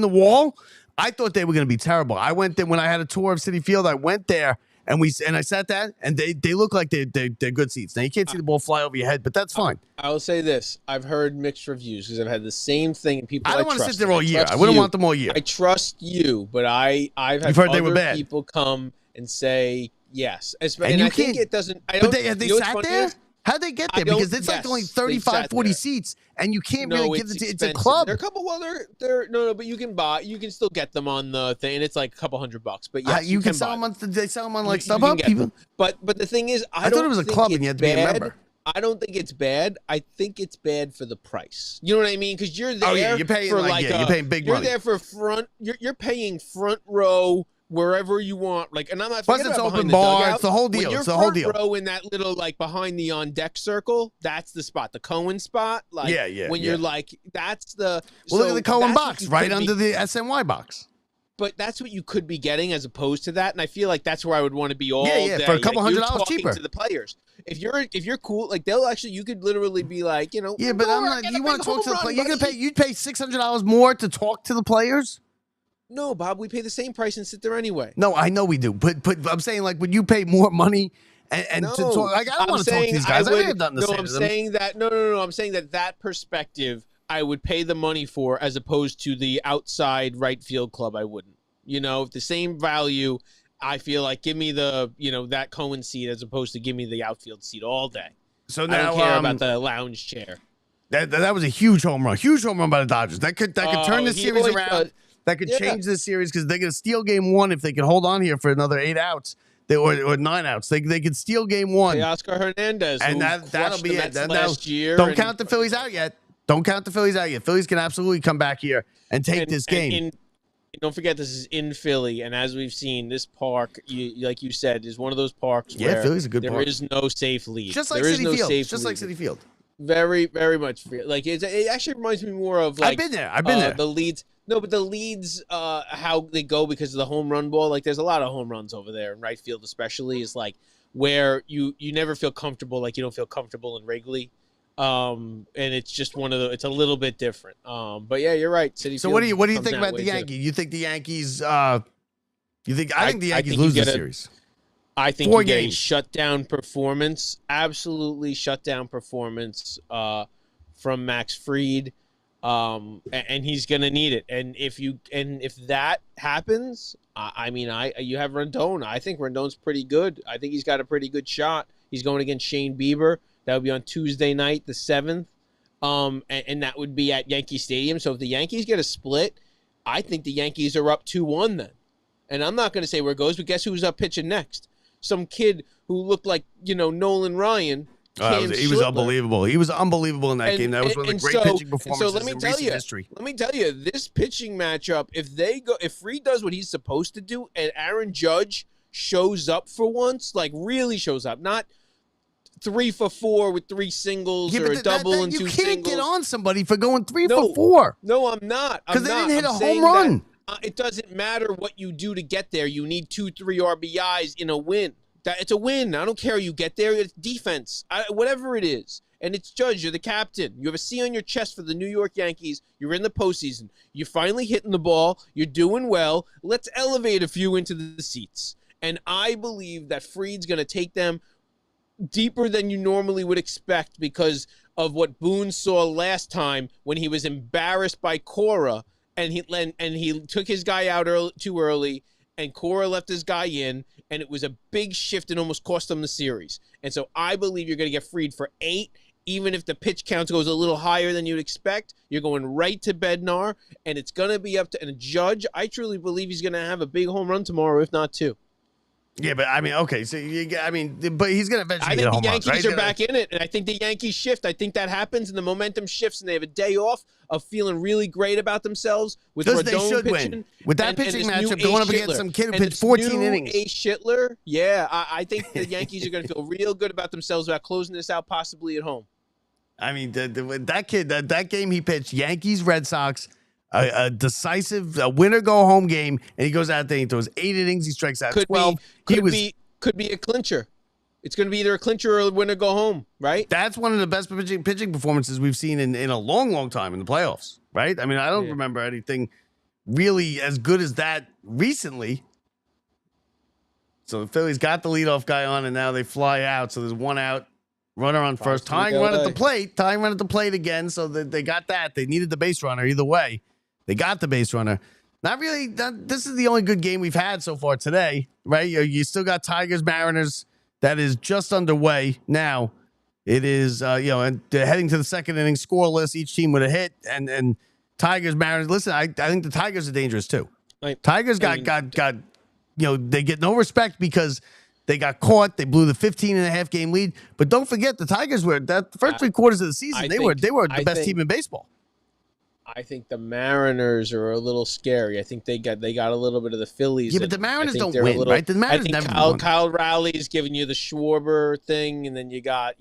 the wall. I thought they were going to be terrible. I went there when I had a tour of Citi Field. I went there and I sat there, and they look like they're good seats. Now you can't see the ball fly over your head, but that's fine. I will say this: I've heard mixed reviews because I've had the same thing. And people, I don't want to sit there all year. I wouldn't want them all year. I trust you, but I've had other people come and say yes. And I think it doesn't. But they sat there. How'd they get there? Because it's like only 35, 40 seats, and you can't really give it. It's a club. They're a couple. Well, they're no, but you can still get them on the thing, and it's like a couple $100. But yeah, you can sell them on. They sell them on like StubHub. People. But the thing is, I thought it was a club, and you had to be a member. I don't think it's bad. I think it's bad for the price. You know what I mean? Because you're there. Oh yeah, you're paying for you're paying big money. You're there for front. You're paying front row. Wherever you want, like, and I'm not. Plus, it's open bar. It's the whole deal. It's the whole deal. Row in that little like behind the on deck circle. That's the spot, the Cohen spot. Like, when you're like, that's the. Well, look at the Cohen box right under the SNY box. But that's what you could be getting as opposed to that, and I feel like that's where I would want to be all day. For a couple $100 cheaper to the players. If you're cool, like they'll actually, you could literally be like, you know. Yeah, but I'm not. You want to talk to the players? You're gonna pay. You'd pay $600 more to talk to the players. No, Bob, we pay the same price and sit there anyway. No, I know we do, but I'm saying, like, would you pay more money and to talk? Like, I don't want to talk to these guys. I have nothing to say to them. Saying that. No. I'm saying that perspective I would pay the money for, as opposed to the outside right field club. I wouldn't. You know, if the same value, I feel like give me the that Cohen seat as opposed to give me the outfield seat all day. So now I don't care about the lounge chair. That was a huge home run by the Dodgers. That could turn the series around. That could change this series because they're going to steal game one if they can hold on here for another 8 outs or 9 outs. They could steal game one. Hey, Oscar Hernandez, and that'll be it. Last year. Don't count the Phillies out yet. Phillies can absolutely come back here and take this game. Don't forget, this is in Philly, and as we've seen, this park, like you said, is one of those parks where Philly's a good park. There is no safe lead. Just like Citi Field. Just like Citi Field. Very, very much. Like it actually reminds me more of like I've been there. The leads. No, but the leads, how they go because of the home run ball. Like there's a lot of home runs over there in right field, especially is like where you never feel comfortable. Like you don't feel comfortable in Wrigley. And it's just it's a little bit different. But yeah, you're right. Citi so Field what do you think about the Yankees? You think the Yankees? I think the Yankees lose the series. I think you get a shutdown performance, absolutely shutdown performance from Max Fried, and he's gonna need it. And if that happens, you have Rendon. I think Rendon's pretty good. I think he's got a pretty good shot. He's going against Shane Bieber. That would be on Tuesday night, the 7th, and that would be at Yankee Stadium. So if the Yankees get a split, I think the Yankees are up 2-1 then. And I'm not going to say where it goes, but guess who's up pitching next? Some kid who looked like, Nolan Ryan. He was unbelievable. He was unbelievable in that game. That was one of the great pitching performances in recent history. Let me tell you, this pitching matchup, if Fried does what he's supposed to do, and Aaron Judge shows up for once, like really shows up, not 3 for 4 with 3 singles or a double and 2 singles. You can't get on somebody for going 3 for 4. No, I'm not. Because they didn't hit a home run. It doesn't matter what you do to get there. You need 2-3 RBIs in a win. It's a win. I don't care how you get there. It's defense, whatever it is. And it's Judge. You're the captain. You have a C on your chest for the New York Yankees. You're in the postseason. You're finally hitting the ball. You're doing well. Let's elevate a few into the seats. And I believe that Fried's going to take them deeper than you normally would expect because of what Boone saw last time when he was embarrassed by Cora and he took his guy out too early and Cora left his guy in, and it was a big shift and almost cost them the series. And so I believe you're going to get Fried for 8, even if the pitch count goes a little higher than you'd expect. You're going right to Bednar, and it's going to be up to Judge. I truly believe he's going to have a big home run tomorrow, if not 2. Yeah, but I mean, okay, so but he's gonna eventually get a home run. I think the Yankees are back in it, and I think the Yankees shift. I think that happens, and the momentum shifts, and they have a day off of feeling really great about themselves with Rodon pitching. Win. With that pitching matchup, going up against some kid who pitched 14 innings. Ace Shitler, yeah, I think the Yankees are going to feel real good about themselves about closing this out, possibly at home. I mean, that kid, that game he pitched, Yankees, Red Sox, a decisive winner-go-home game, and he goes out there and he throws 8 innings, he strikes out 12. Could be a clincher. It's going to be either a clincher or a winner-go-home, right? That's one of the best pitching performances we've seen in a long, long time in the playoffs, right? I mean, I don't remember anything really as good as that recently. So the Phillies got the leadoff guy on, and now they fly out. So there's 1 out. Runner on first, tying run at the plate again. So they got that. They needed the base runner either way. They got the base runner. Not really. This is the only good game we've had so far today, right? You still got Tigers, Mariners. That is just underway now. It is, and they're heading to the second inning, scoreless. Each team with a hit, and Tigers, Mariners. Listen, I think the Tigers are dangerous too. Tigers got they get no respect because they got caught. They blew the 15.5 game lead. But don't forget, the Tigers were the first 3 quarters of the season. They were the best team in baseball. I think the Mariners are a little scary. I think they got a little bit of the Phillies. Yeah, but the Mariners don't win, right? The Mariners never won. Kyle Rowley's giving you the Schwarber thing, and then you got,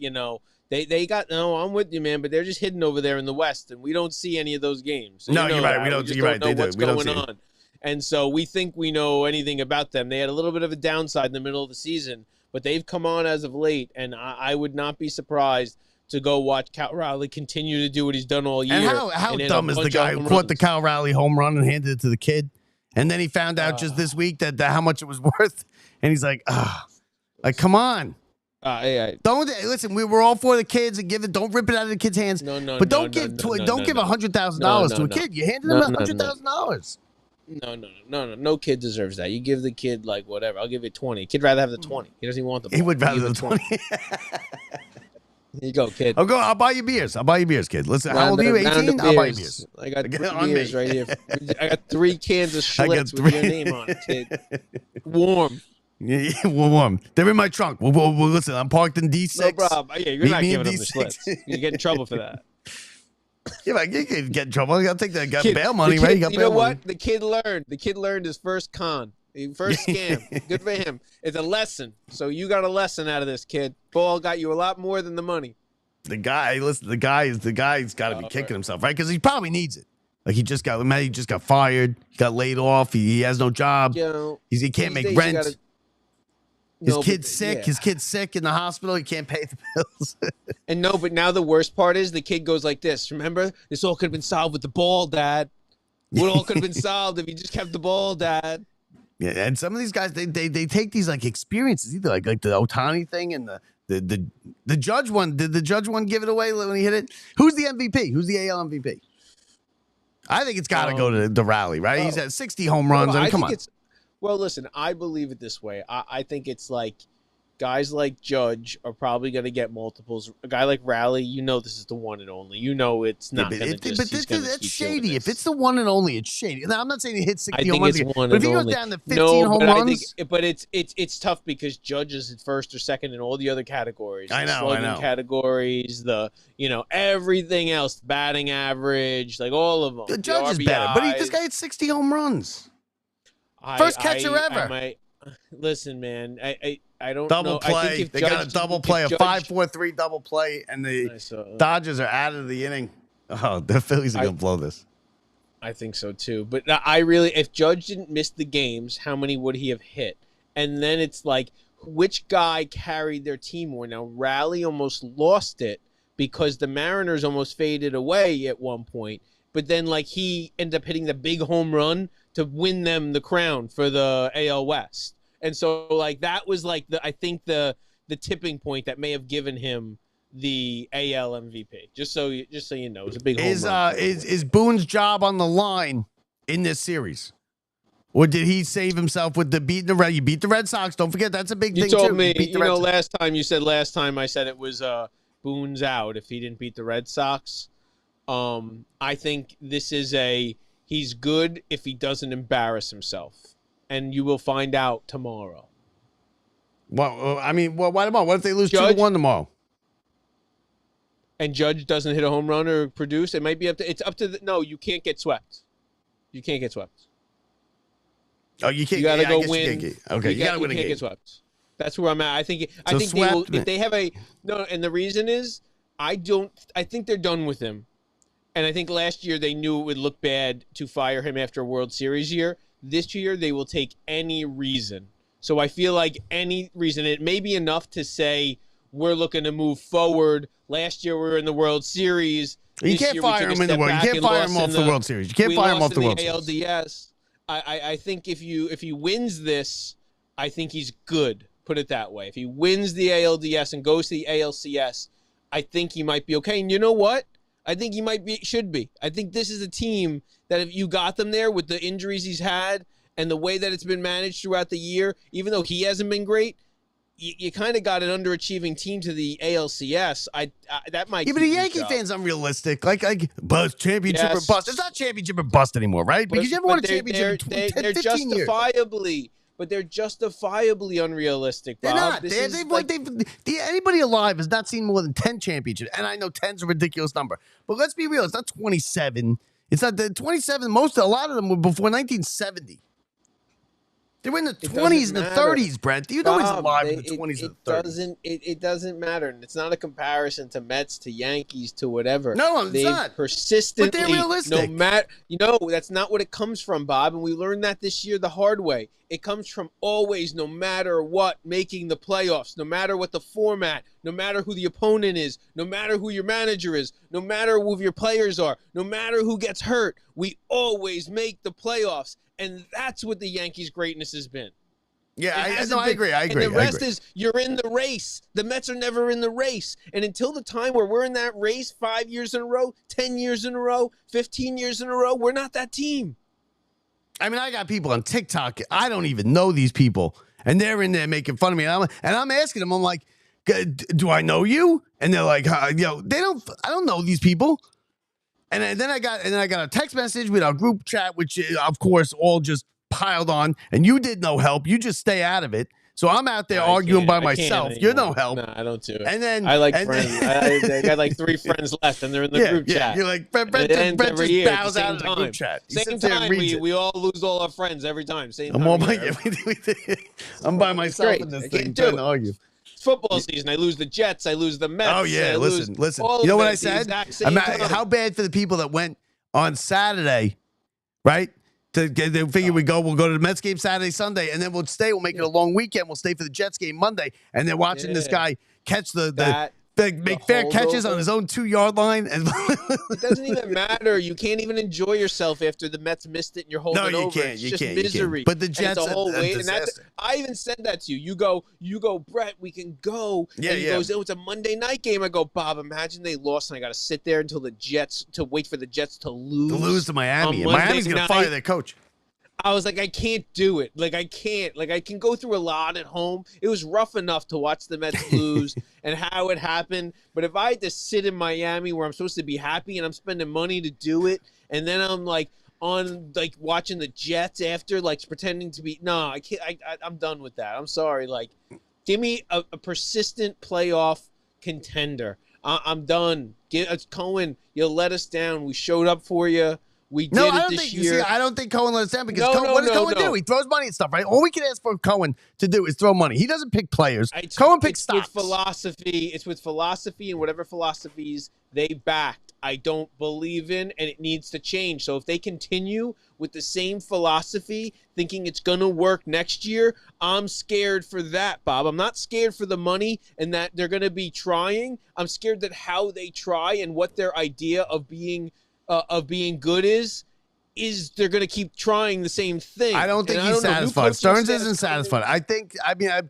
they got, no, I'm with you, man, but they're just hidden over there in the West, and we don't see any of those games. So no, you're right. We don't. You're right. They do. What's going on. And so we think we know anything about them. They had a little bit of a downside in the middle of the season, but they've come on as of late, and I would not be surprised to go watch Cal Raleigh continue to do what he's done all year. And how dumb is the guy who caught the Cal Raleigh home run and handed it to the kid? And then he found out just this week that how much it was worth. And he's like, come on. Don't listen. We were all for the kids and don't rip it out of the kid's hands. But don't give $100,000 to a kid. You handed him $100,000. No kid deserves that. You give the kid like whatever. I'll give you 20. Kid rather have the 20. He doesn't even want the ball. He would rather the 20. Here you go, kid. I'll buy you beers. Kid. Listen, how old are you? 18? I'll buy you beers. I got 3 beers right here. I got 3 cans of Schlitz with your name on it, kid. Warm. Yeah, warm. They're in my trunk. Well, listen, I'm parked in D6. No problem. Yeah, you're not giving them the Schlitz. You get in trouble for that. Yeah, but you can get in trouble. I'll take that bail money, right? You know what? The kid learned. The kid learned his first con. First scam. Good for him. It's a lesson. So you got a lesson out of this, kid. Ball got you a lot more than the money. The guy's got to be kicking himself, right? Because he probably needs it. Like he just got fired. He got laid off. He has no job. He can't make rent. His kid's sick. Yeah. His kid's sick in the hospital. He can't pay the bills. But now the worst part is the kid goes like this. Remember, this all could have been solved with the ball, Dad. It all could have been solved if you just kept the ball, Dad. Yeah, and some of these guys, they take these like experiences, either like the Ohtani thing and the Judge one. Did the Judge one give it away when he hit it? Who's the MVP? Who's the AL MVP? I think it's got to go to Raleigh, right? He's at 60 home runs. Come on. Well, listen, I believe it this way. I think it's like guys like Judge are probably going to get multiples. A guy like Raleigh, this is the one and only. It's not going to just. But that's shady. If it's the one and only, it's shady. Now, I'm not saying he hits 60 home runs. But if he goes down to 15 home runs. But it's tough because Judge is at first or second in all the other categories. I know. Categories, everything else, batting average, like all of them. The Judge is better, but this guy hit 60 home runs. First catcher ever. Listen, man, I don't know. Double play. They got a double play, a 5-4-3 double play, and the Dodgers are out of the inning. Oh, the Phillies are going to blow this. I think so, too. But if Judge didn't miss the games, how many would he have hit? And then it's like, which guy carried their team more? Now, Raleigh almost lost it because the Mariners almost faded away at one point. But then, he ended up hitting the big home run to win them the crown for the AL West. And so, that was, I think the tipping point that may have given him the AL MVP. Just so you know, it was a big home run. Is Boone's job on the line in this series? Or did he save himself with beating the Red? You beat the Red Sox. Don't forget, that's a big thing, too. You told me, last time I said it was Boone's out if he didn't beat the Red Sox. I think this is he's good if he doesn't embarrass himself. And you will find out tomorrow. Well, I mean, why tomorrow? What if they lose 2-1 tomorrow? And Judge doesn't hit a home run or produce? It might be up to. It's up to. No, you can't get swept. You can't get swept. Oh, you can't. You gotta go You win. gotta win a game. Get swept. That's where I'm at. I think they will. If they have a no, and the reason is I think they're done with him. And I think last year they knew it would look bad to fire him after a World Series year. This year they will take any reason. So I feel like any reason, it may be enough to say we're looking to move forward. Last year we were in the World Series. You can't fire him in the World. You can't fire him off the World Series. You can't fire him off the World Series. ALDS. I think if he wins this, I think he's good. Put it that way. If he wins the ALDS and goes to the ALCS, I think he might be okay. And you know what? I think he should be. I think this is a team that if you got them there with the injuries he's had and the way that it's been managed throughout the year, even though he hasn't been great, you kind of got an underachieving team to the ALCS. That might. Yeah, but the Yankee fans unrealistic. Like bust, championship or bust. It's not championship or bust anymore, right? Because you haven't won a championship in 10, 15 years. But they're justifiably unrealistic, Bob. They're not. Anybody alive has not seen more than 10 championships. And I know 10's a ridiculous number. But let's be real. It's not 27. It's not the 27. A lot of them were before 1970. They were in the 20s and the 30s, Brent. Do you know he's alive in the 20s and the 30s? It doesn't matter. And it's not a comparison to Mets, to Yankees, to whatever. No, it's not. Persistently, but they're realistic. No matter, that's not what it comes from, Bob. And we learned that this year the hard way. It comes from always, no matter what, making the playoffs, no matter what the format, no matter who the opponent is, no matter who your manager is, no matter who your players are, no matter who gets hurt, we always make the playoffs. And that's what the Yankees' greatness has been. Yeah, I agree. And the rest is you're in the race. The Mets are never in the race. And until the time where we're in that race 5 years in a row, 10 years in a row, 15 years in a row, we're not that team. I mean, I got people on TikTok. I don't even know these people. And they're in there making fun of me. And I'm asking them, I'm like, do I know you? And they're like, I don't know these people. And then I got a text message with our group chat, which of course all just piled on. And you did no help. You just stay out of it. So I'm out there arguing by myself. You're no help. No, I don't do it. And then I like friends. I got like 3 friends left, and they're in the group chat. You're like Brent just bows out of the group chat. Same time, we all lose all our friends every time. Same time. I'm by myself in this thing trying to argue. Football season. I lose the Jets. I lose the Mets. Oh yeah, listen. You know what I said? How bad for the people that went on Saturday, right? They figure we'll go to the Mets game Saturday, Sunday, and then we'll stay. We'll make it a long weekend. We'll stay for the Jets game Monday, and they're watching this guy catch make fair catches on his own 2-yard line. And it doesn't even matter. You can't even enjoy yourself after the Mets missed it and you're holding over. No, you can't. It's just misery. But the Jets are a whole way. And I even said that to you. You go, Brett, we can go. Yeah, and he goes, oh, it's a Monday night game. I go, Bob, imagine they lost and I got to sit there until to wait for the Jets to lose. To lose to Miami. And Miami's going to fire their coach. I was like, I can't do it. Like, I can't. Like, I can go through a lot at home. It was rough enough to watch the Mets lose and how it happened. But if I had to sit in Miami where I'm supposed to be happy and I'm spending money to do it, and then I'm like watching the Jets after, like pretending to be, no, I can't. I'm done with that. I'm sorry. Like, give me a persistent playoff contender. I'm done. Cohen, you let us down. We showed up for you. We did it this year. I don't think Cohen let us down because what does Cohen do? He throws money and stuff, right? All we can ask for Cohen to do is throw money. He doesn't pick players. Cohen picks stocks. It's with philosophy and whatever philosophies they backed. I don't believe in, and it needs to change. So if they continue with the same philosophy, thinking it's going to work next year, I'm scared for that, Bob. I'm not scared for the money and that they're going to be trying. I'm scared that how they try and what their idea of being good is they're going to keep trying the same thing. I don't think he's satisfied. Stearns isn't satisfied.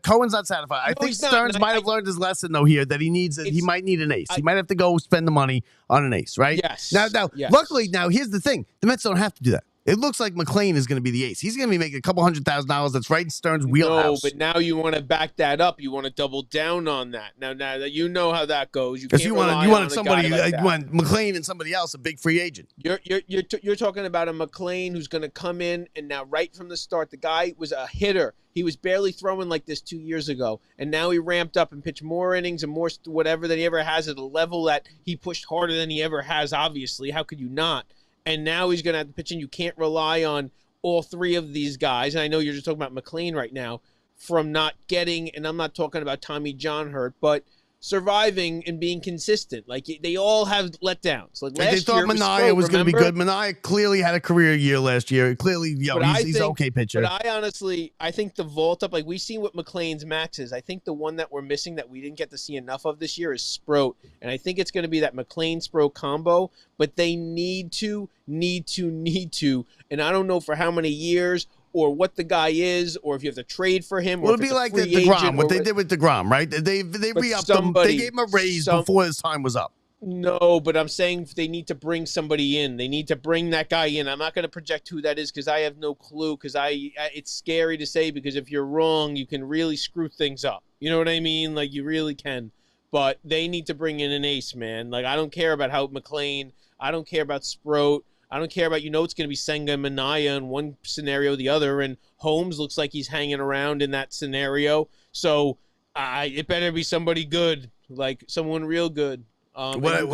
Cohen's not satisfied. I think Stearns might have learned his lesson though here that he might need an ace. He might have to go spend the money on an ace, right? Yes. Now, luckily, here's the thing: the Mets don't have to do that. It looks like McClain is going to be the ace. He's going to be making a couple $100,000. That's right in Stern's wheelhouse. No, but now you want to back that up. You want to double down on that. Now that you know how that goes, you want somebody like you want McClain and somebody else, a big free agent. You're talking about a McClain who's going to come in and now right from the start, the guy was a hitter. He was barely throwing like this 2 years ago, and now he ramped up and pitched more innings and more whatever than he ever has at a level that he pushed harder than he ever has. Obviously, how could you not? And now he's going to have to pitch in. You can't rely on all three of these guys. And I know you're just talking about McClain right now from not getting, and I'm not talking about Tommy John hurt, but surviving and being consistent. Like they all have letdowns. Like they thought Minaya was going to be good. Minaya clearly had a career year last year. Clearly, he's an okay pitcher. But I think the vault up, like we've seen what McClain's max is. I think the one that we're missing that we didn't get to see enough of this year is Sproat. And I think it's going to be that McClain-Sproat combo. But they need to. And I don't know for how many years or what the guy is, or if you have to trade for him. Well, it'll be like the DeGrom, what they did with DeGrom, right? They re-upped him. They gave him a raise before his time was up. No, but I'm saying they need to bring somebody in. They need to bring that guy in. I'm not going to project who that is because I have no clue. Because it's scary to say because if you're wrong, you can really screw things up. You know what I mean? Like you really can. But they need to bring in an ace, man. Like I don't care about how McClain. I don't care about Sproat. I don't care about, it's going to be Senga and Minaya in one scenario or the other, and Holmes looks like he's hanging around in that scenario. So it better be somebody good, like someone real good. Okay,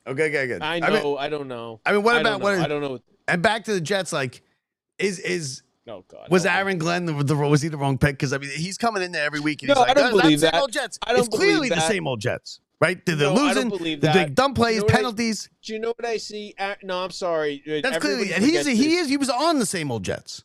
good. I know. I don't know. I mean, what about what? I don't know. And back to the Jets, like, oh God, was Aaron Glenn was he the wrong pick? Because I mean, he's coming in there every week. And no, he's like, I don't believe that. Same old Jets. I don't it's clearly that. The same old Jets. Right? They're losing. I don't believe that. The big dumb plays, penalties. Do you know what I see? No, I'm sorry. That's clearly, and he was on the same old Jets.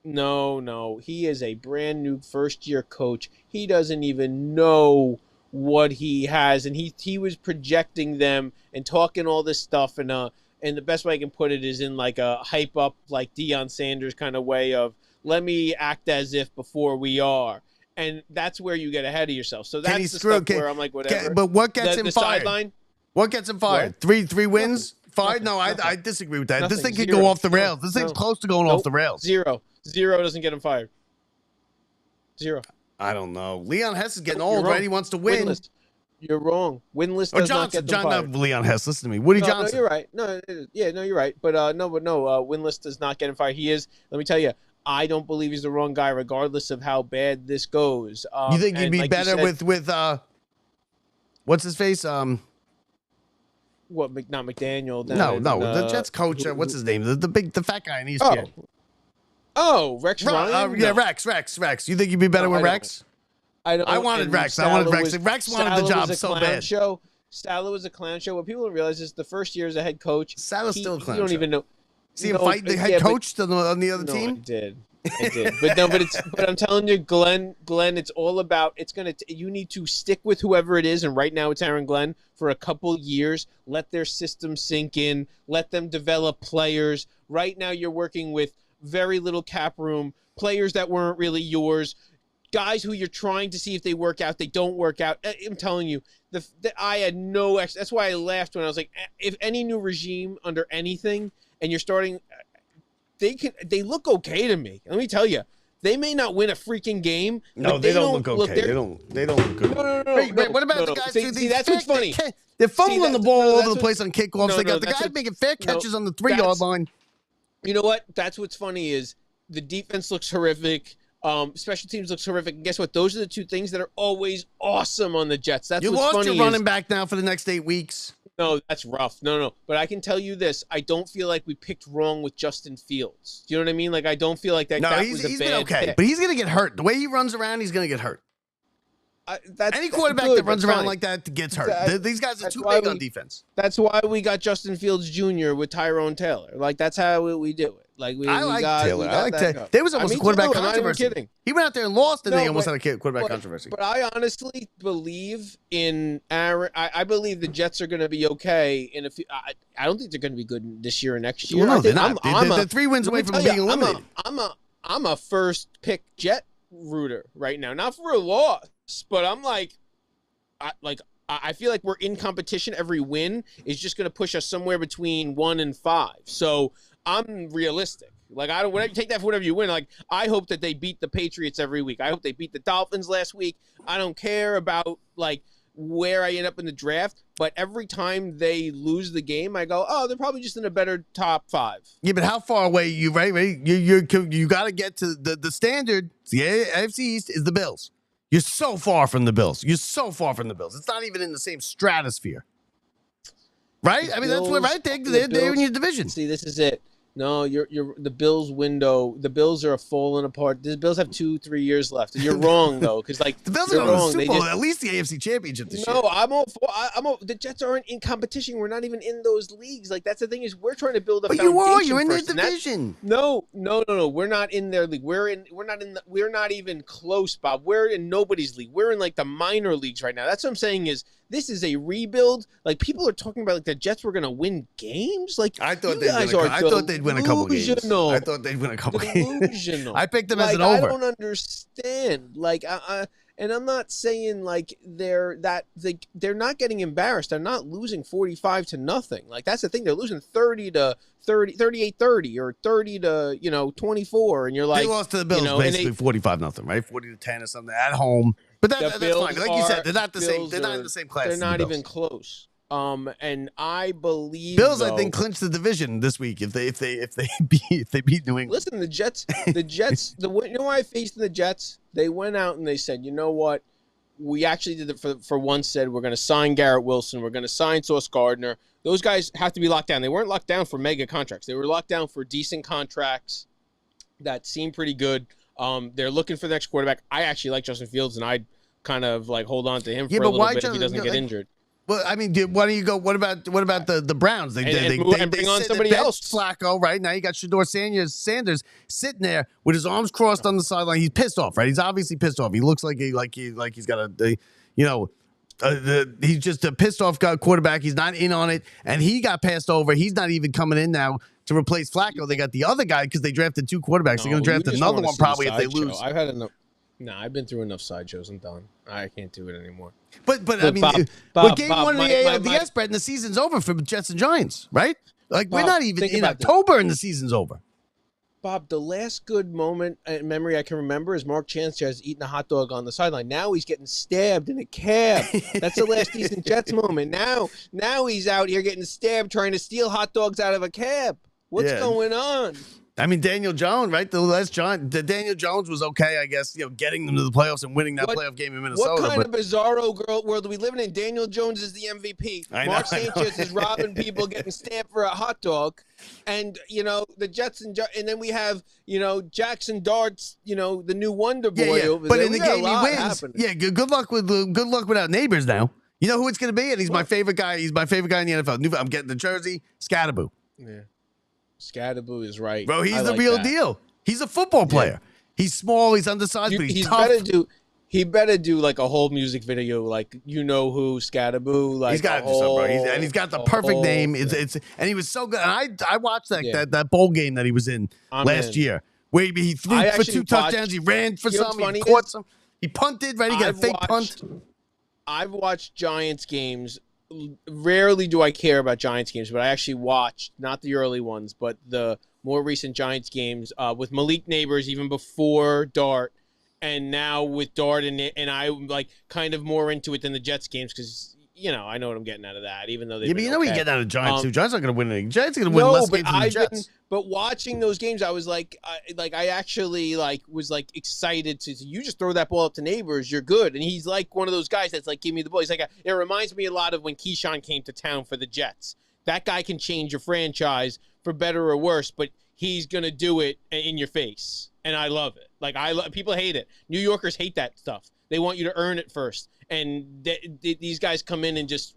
No, he is a brand new first-year coach. He doesn't even know what he has, and he was projecting them and talking all this stuff, and the best way I can put it is in like a hype up, like Deion Sanders kind of way of let me act as if before we are. And that's where you get ahead of yourself. So that's the stuff where I'm like, whatever. But what gets him fired? Sideline? What gets him fired? What? Three wins? Fired? No, I disagree with that. This thing could go off the rails. This thing's close to going off the rails. Zero doesn't get him fired. Zero. I don't know. Leon Hess is getting old, right? He wants to win. Winless. You're wrong. Winless does not get them fired. Leon Hess, listen to me. Woody Johnson. No, you're right. No, you're right. But Winless does not get him fired. He is. Let me tell you. I don't believe he's the wrong guy, regardless of how bad this goes. You think you'd be better with what's his face? What? Not McDaniel. No, the Jets coach. What's his name? The fat guy in ESPN. Rex Ryan. Yeah, Rex. You think you'd be better with Rex? I wanted Rex. Rex wanted the job so bad. Salah was a clown show. What people don't realize is the first year as a head coach. Salah's still a clown show. You don't even know. See him fight the head coach on the other team? I did. But I'm telling you, Glenn, it's all about, you need to stick with whoever it is. And right now it's Aaron Glenn for a couple years. Let their system sink in. Let them develop players. Right now you're working with very little cap room, players that weren't really yours, guys who you're trying to see if they work out. They don't work out. I'm telling you, I had no, that's why I laughed when I was like, if any new regime under anything, and you're starting, they look okay to me. Let me tell you, they may not win a freaking game. No, they don't look okay. They don't look good. No. Wait, what about the guys? See, that's what's funny. They're fumbling the ball all over the place on kickoffs. They got the guys making fair catches on the 3-yard line. You know what? That's what's funny is the defense looks horrific. Special teams looks horrific. And guess what? Those are the two things that are always awesome on the Jets. That's what's funny. You lost your running back now for the next 8 weeks. No, that's rough. No. But I can tell you this. I don't feel like we picked wrong with Justin Fields. Do you know what I mean? Like, I don't feel like that, was a bad been okay. pick. But he's going to get hurt. The way he runs around, he's going to get hurt. Any quarterback that runs around like that gets hurt. These guys are too big on defense. That's why we got Justin Fields Jr. with Tyrone Taylor. Like, that's how we do it. Like I like Taylor. There was almost a quarterback controversy. I'm not even kidding. He went out there and lost, and they almost had a quarterback controversy. But I honestly believe in Aaron. I believe the Jets are going to be okay. And I don't think they're going to be good this year or next year. Well, no, they're not. They're 3 wins away from being eliminated. I'm a first pick Jet rooter right now, not for a loss, but I'm I feel like we're in competition. Every win is just going to push us somewhere between 1 and 5. So I'm realistic. Like, I don't take that for whatever you win. Like, I hope that they beat the Patriots every week. I hope they beat the Dolphins last week. I don't care about like where I end up in the draft, but every time they lose the game, I go, oh, they're probably just in a better top 5. Yeah, but how far away you right? You got to get to the standard. The AFC East is the Bills. You're so far from the Bills. It's not even in the same stratosphere. Right? I mean, that's what, right? They're in your division. See, this is it. No, you're the Bills window. The Bills are falling apart. The Bills have 2-3 years left. And you're wrong though, because like the Bills are going to the Super Bowl, at least the AFC Championship this year. No, I'm all. The Jets aren't in competition. We're not even in those leagues. Like that's the thing is we're trying to build a foundation. But you're in their division. No. We're not in their league. We're not even close, Bob. We're in nobody's league. We're in like the minor leagues right now. That's what I'm saying is this is a rebuild. Like people are talking about like the Jets were going to win games. Like I thought they'd win a couple games. I thought they'd win a couple games. I picked them as an over. I don't understand. Like and I'm not saying like they're not getting embarrassed. They're not losing 45-0. Like that's the thing. They're losing 38-30 or 30-24 and you're like they lost to the Bills basically 45-0, right? 40-10 or something at home. But that's fine. Like you said, they're not the same. They're not in the same class. They're not even close. And I believe Bills, I think, clinched the division this week if they beat New England. Listen, the Jets, you know why I faced the Jets? They went out and they said, you know what? We actually did it for once. Said we're going to sign Garrett Wilson. We're going to sign Sauce Gardner. Those guys have to be locked down. They weren't locked down for mega contracts. They were locked down for decent contracts that seem pretty good. They're looking for the next quarterback. I actually like Justin Fields, and I'd kind of like hold on to him for a little bit if he doesn't get injured. Well, I mean, why don't you go? What about the Browns? They bring on somebody else. Flacco, right now you got Shedeur Sanders sitting there with his arms crossed on the sideline. He's pissed off, right? He's obviously pissed off. He looks like he's got he's just a pissed off quarterback. He's not in on it, and he got passed over. He's not even coming in now to replace Flacco. They got the other guy because they drafted 2 quarterbers. They're going to draft another one probably if they lose. I've had enough. No, I've been through enough sideshows. I'm done. I can't do it anymore. But I mean, game 1 of the ALDS, Brett, and the season's over for Jets and Giants, right? Like we're not even in October and the season's over. Bob, the last good moment in memory I can remember is Mark Sanchez eating a hot dog on the sideline. Now he's getting stabbed in a cab. That's the last decent Jets moment. Now he's out here getting stabbed trying to steal hot dogs out of a cab. What's going on? I mean, Daniel Jones, right? Daniel Jones was okay, I guess, getting them to the playoffs and winning that playoff game in Minnesota. What kind of bizarro world are we living in? Daniel Jones is the MVP. Mark Sanchez is robbing people, getting stabbed for a hot dog. And, the Jets and then we have, Jackson Darts, the new wonder boy over but there. In the game he wins. Happening. Yeah, good luck without neighbors now. You know who it's going to be? And he's my favorite guy. He's my favorite guy in the NFL. I'm getting the jersey, Scatterboo. Yeah. Scatterboo is right. Bro, he's the real deal. He's a football player. He's small, he's undersized, but he's tough. He better do like a whole music video, like who Scatterboo. Like he's got to do something, bro. He's got the perfect name. It's and he was so good. And I watched that bowl game that he was in last year, where he threw for 2 touchdowns. He ran for some. He caught some. He punted. Right, he got a fake punt. I've watched Giants games. Rarely do I care about Giants games, but I actually watched not the early ones, but the more recent Giants games with Malik Neighbors, even before Dart, and now with Dart, and I'm like kind of more into it than the Jets games because I know what I'm getting out of that. Even though they, but what you get out of Giants too. Giants aren't going to win anything. Giants are going to win less games than the Jets. But watching those games, I was I actually was excited to you just throw that ball up to Neighbors, you're good. And he's like one of those guys that's like, give me the ball. He's like, it reminds me a lot of when Keyshawn came to town for the Jets. That guy can change your franchise for better or worse, but he's gonna do it in your face, and I love it. People hate it. New Yorkers hate that stuff. They want you to earn it first, and these guys come in and just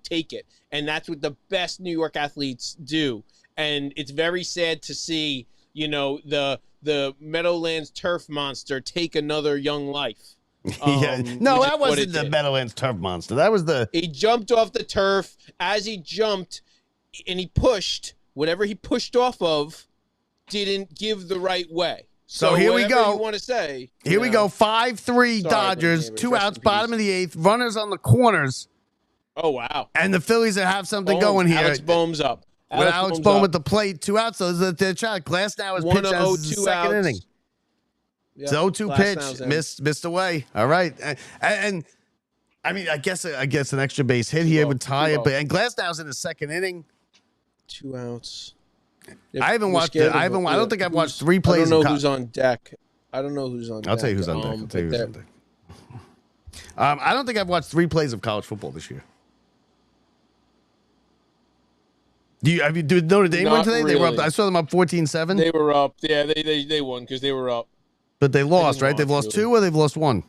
take it, and that's what the best New York athletes do. And it's very sad to see, the Meadowlands turf monster take another young life. No, that wasn't the Meadowlands turf monster. That was he jumped off the turf. As he jumped, and he pushed whatever he pushed off of, didn't give the right way. So here we go. You want to say? Here we go. 5-3 Dodgers. 2 outs, bottom of the 8th. Runners on the corners. Oh wow! And the Phillies that have something going here. Alex Bohm's up. with Alex Bohm at the plate, 2 outs. So the shot. Glass now is pitched as the second inning. Yep. It's 0-2 pitch, missed away. All right, and I mean, I guess an extra base hit here would tie it, but and Glasnow's in the second inning. 2 outs. I haven't watched it. I don't think I've watched 3 plays. I don't know who's on deck. I don't know who's on deck. I'll tell you who's on deck. I don't think I've watched 3 plays of college football this year. Did Notre Dame win today? Really. They were up. I saw them up 14-7. They were up. Yeah, they won because they were up. But they lost, right? They've lost 2 or they've lost 1?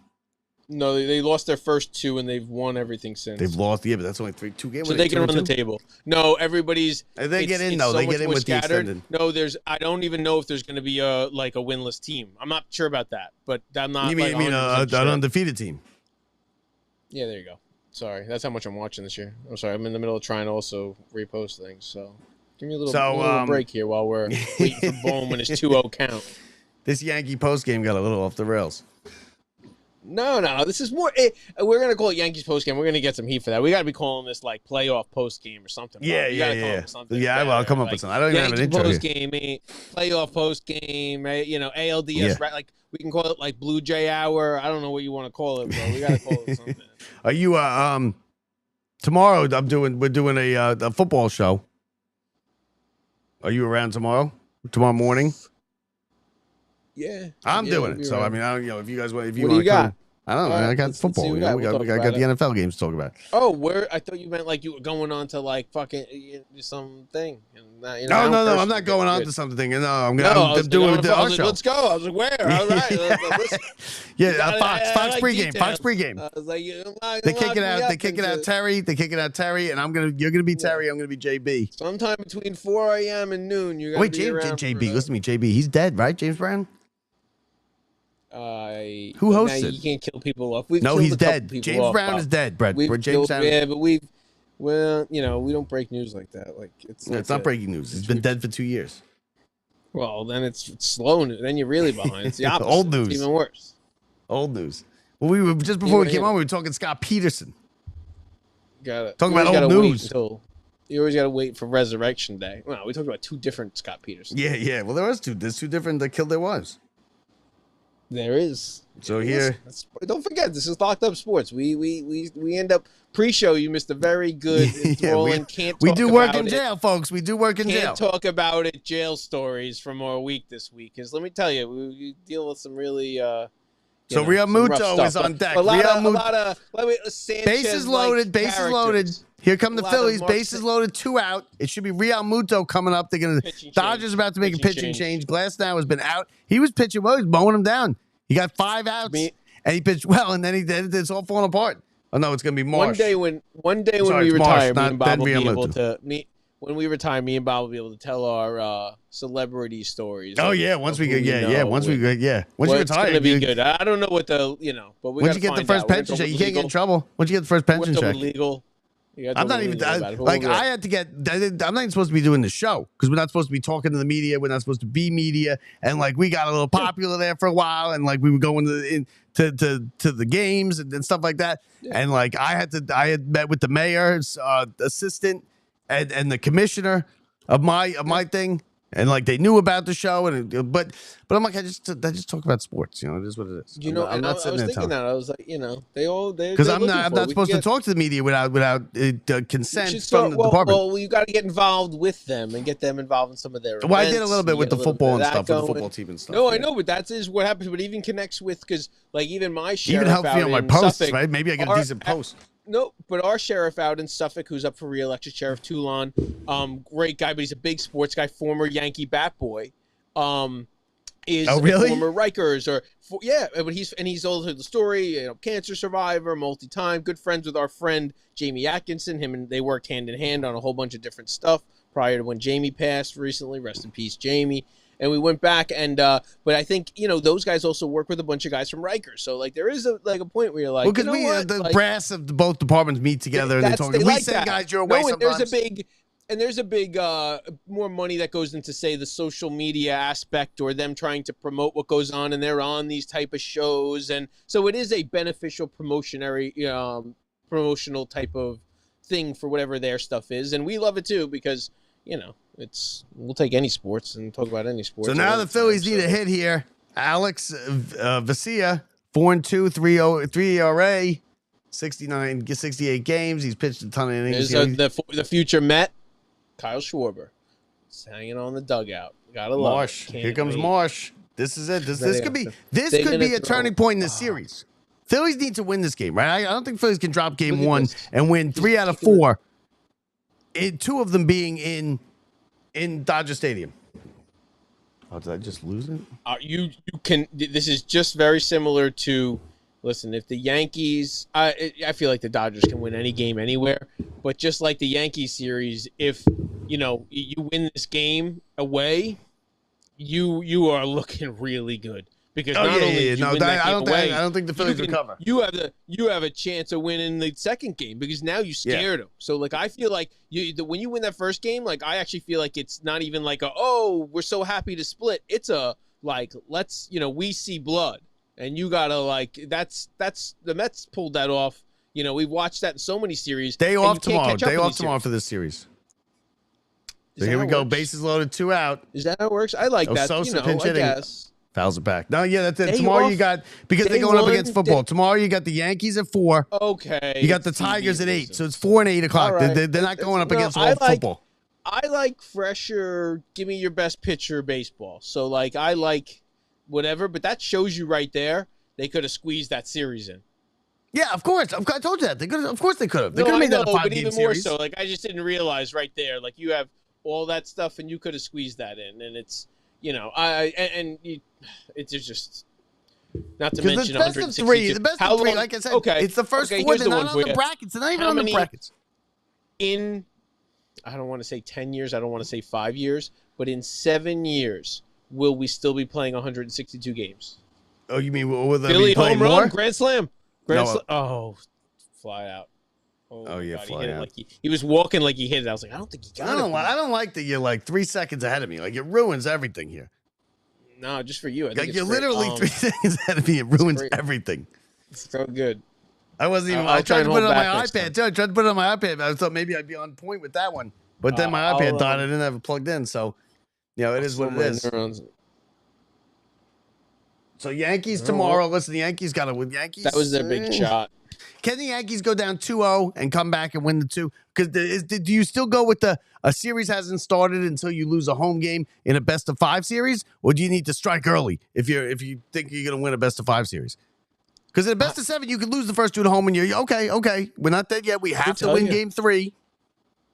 No, they lost their first 2 and they've won everything since. They've lost, but that's only 2 games. So they can run the table. No, everybody's. They get in though. They get in with the extended. No, I don't even know if there's going to be a winless team. I'm not sure about that, but I'm not. You mean an undefeated team? Yeah, there you go. Sorry, that's how much I'm watching this year. I'm sorry, I'm in the middle of trying to also repost things. So give me a little break here while we're waiting for Bohm and his 2-0 count. This Yankee post game got a little off the rails. No. This is more. We're gonna call it Yankees post game. We're gonna get some heat for that. We got to be calling this like playoff post game or something. Yeah. Well, I'll come up with something. I don't even have an intro post game, playoff post game, right? ALDS, right? Like we can call it like Blue Jay Hour. I don't know what you want to call it, bro. We gotta call it something. Are you tomorrow? We're doing a football show. Are you around tomorrow? Tomorrow morning? Yeah, I'm doing it. So I mean, I don't, if you guys want, what do you got? I don't know. I got football. We got the NFL games to talk about. Oh, I thought you meant like you were going on to like fucking something. No. I'm not going on to something. No, I'm doing our show. Let's go. I was like, where? All right. Yeah, Fox pregame. Fox pregame. I was like, they kick it out. They kick it out. Terry. They kick it out. Terry, and you're gonna be Terry. I'm gonna be JB. Sometime between 4 a.m. and noon. You're gonna be around. JB. Listen to me, JB. He's dead, right? James Brown. Who hosted? You can't kill people off. He's dead. James Brown is dead, Brett. James Brown. Yeah, but we don't break news like that. Like it's not breaking news. He's been dead for 2 years. Well, then it's slow news. Then you're really behind. It's the opposite. Old news. It's even worse. Old news. Well, we were just before we came on. We were talking Scott Peterson. Got it. Talking about old news. You always got to wait for Resurrection Day. Well, we talked about 2 different Scott Petersons. Yeah. Well, there was 2. There's 2 different that killed their wives. There is. So here, don't forget, this is Locked Up Sports. We end up pre-show. You missed a very good. We do work in jail, folks. We do work in jail. Can't talk about it. Jail stories from our week this week, because let me tell you, we deal with some really. So Real Muto is on deck. A lot of bases loaded. Bases loaded. Here come the Phillies. Bases loaded. 2 out. It should be Real Muto coming up. They're gonna. Dodgers about to make a pitching change. Glasnow has been out. He was pitching well. He's mowing him down. He got 5 outs, and he pitched well. And then it's all falling apart. Oh no, it's gonna be Marsh. One day when we retire, me and Bob will be able to meet. When we retire, me and Bob will be able to tell our celebrity stories. Oh yeah, once we retire, it's gonna be good. I don't know what but once you get the first pension check, you can't get in trouble. Once you get the first pension check, legal. I'm not even I had to get. I'm not even supposed to be doing the show because we're not supposed to be talking to the media. We're not supposed to be media, and like we got a little popular there for a while, and like we were going to the games and stuff like that, and like I had met with the mayor's assistant. And the commissioner of my thing, and like they knew about the show, but I'm like I just talk about sports, it is what it is. I'm not sitting there thinking that. I was like, they because I'm not supposed to talk to the media without consent from the department. Well, you got to get involved with them and get them involved in some of their. Well, I did a little bit with the football and stuff, with the football team and stuff. No, I know, but that is what happens. But even connects with because like even my sheriff even helps me on my posts, Suffolk, right? Maybe I get a decent post. No, but our sheriff out in Suffolk, who's up for re-election, Sheriff Toulon, great guy, but he's a big sports guy, former Yankee bat boy, is former Rikers but he's also the story, cancer survivor, multi-time, good friends with our friend Jamie Atkinson. Him and they worked hand in hand on a whole bunch of different stuff prior to when Jamie passed recently. Rest in peace, Jamie. And we went back and, but I think, those guys also work with a bunch of guys from Rikers. So like there is a point where you're like, because the brass of both departments meet together and they talk. We send guys your way sometimes. There's a big more money that goes into say the social media aspect or them trying to promote what goes on, and they're on these type of shows, and so it is a beneficial promotional type of thing for whatever their stuff is, and we love it too because you know, we'll take any sports and talk about any sports. So now the Phillies need a hit here. Alex Vesia, 4-2, 3 ERA, 68 games. He's pitched a ton of innings. The future Met, Kyle Schwarber. He's hanging on the dugout. Gotta love Marsh. it. Here comes Marsh. This is it. This could be a turning point in the series. Phillies need to win this game, right? I don't think Phillies can drop game 1 and win 3 out of 4. 2 of them being in Dodger Stadium. Oh, did I just lose it? You can. This is just very similar to. Listen, if the Yankees, I feel like the Dodgers can win any game anywhere, but just like the Yankees series, if you win this game away, you are looking really good because I don't think the Phillies recover. You have a chance of winning the second game because now you scared them. So like I feel like when you win that first game, like I actually feel like it's not even like we're so happy to split. It's let's we see blood. And you gotta that's the Mets pulled that off. We've watched that in so many series. Day off tomorrow. Day off tomorrow for this series. So here we go. Bases loaded, 2 out. Is that how it works? I like that. Sosa pinch I hitting. guess. Fouls it back. No, yeah, that's it. Tomorrow you got because they're going up against football. Tomorrow you got the Yankees at 4. Okay. You got the Tigers at 8. So it's 4 and 8 o'clock. Right. They're not going up against football. I like fresher. Give me your best pitcher baseball. So I like. Whatever, but that shows you right there they could have squeezed that series in. Yeah, of course. I told you that. Of course they could have. They could have made that a 5-game even series. More so. I just didn't realize right there. You have all that stuff, and you could have squeezed that in, and it's it's just not to mention the best of 3. The best of 3, like I said, it's the first 4. They're not on the brackets. They're not even on the brackets. I don't want to say 10 years. I don't want to say 5 years, but in 7 years. Will we still be playing 162 games? Oh, you mean will they Billy be playing home more? Run, Grand Slam. Oh, fly out. Oh yeah, God, fly out. He was walking like he hit it. I was like, I don't think he got it. I don't like that you're 3 seconds ahead of me. It ruins everything here. No, just for you. I think you're literally 3 seconds ahead of me. It ruins everything. It's so good. I wasn't even. I tried to put it on my iPad too. I tried to put it on my iPad. I thought maybe I'd be on point with that one, but then my iPad died. I didn't have it plugged in, so. It is what it is. Neurons. So Yankees tomorrow. Listen, the Yankees got to win. Yankees. That was their big shot. Can the Yankees go down 2-0 and come back and win the 2? Because do you still go with a series hasn't started until you lose a home game in a best-of-5 series, or do you need to strike early if you think you're going to win a best-of-5 series? Because in a best-of-7, you could lose the first 2 at home, and you're okay. We're not dead yet. We have to win game 3.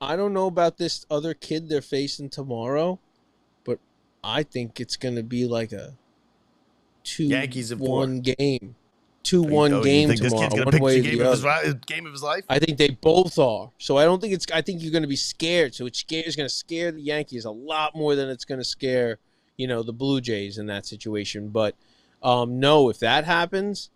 I don't know about this other kid they're facing tomorrow, but I think it's going to be like a 2-1 game. 2-1 game you think tomorrow. This kid's gonna pick the game of his life? I think they both are. So I don't think I think you're going to be scared. So it's going to scare the Yankees a lot more than it's going to scare, the Blue Jays in that situation. But no, if that happens,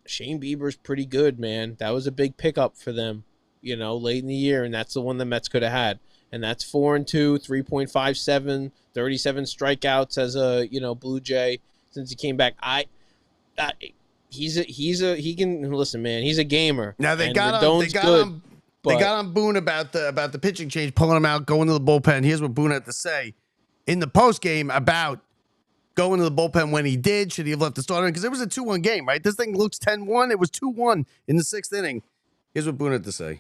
Shane Bieber's pretty good, man. That was a big pickup for them, late in the year, and that's the one the Mets could have had. And that's 4-2, 3.57, 37 strikeouts as a Blue Jay since he came back. He can listen, man. He's a gamer. Now they got on Boone about the pitching change, pulling him out, going to the bullpen. Here's what Boone had to say in the post game about going to the bullpen when he did. Should he have left the starter? Because it was a 2-1 game, right? This thing looks 10-1. It was 2-1 in the 6th inning. Here's what Boone had to say.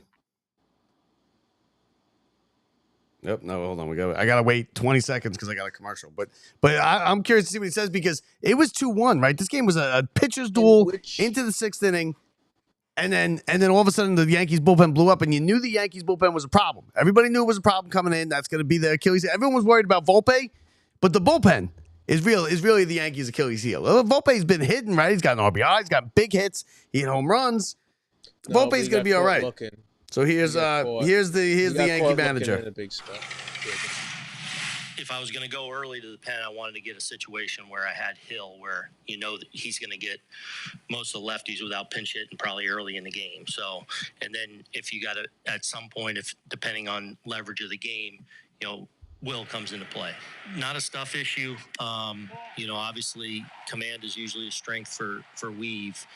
Nope, no, hold on. I gotta wait 20 seconds because I got a commercial. But I'm curious to see what he says because it was 2-1, right? This game was a pitcher's duel into the 6th inning, and then all of a sudden the Yankees bullpen blew up, and you knew the Yankees bullpen was a problem. Everybody knew it was a problem coming in. That's going to be their Achilles heel. Everyone was worried about Volpe, but the bullpen is really the Yankees' Achilles heel. Volpe's been hitting, right? He's got an RBI. He's got big hits. He hit home runs. Volpe's going to be all right. So here's the Yankee manager. In a big spot. If I was going to go early to the pen, I wanted to get a situation where I had Hill, where that he's going to get most of the lefties without pinch hitting probably early in the game. So, and then if you got to at some point, if depending on leverage of the game, Will comes into play. Not a stuff issue. Obviously command is usually a strength for Weave.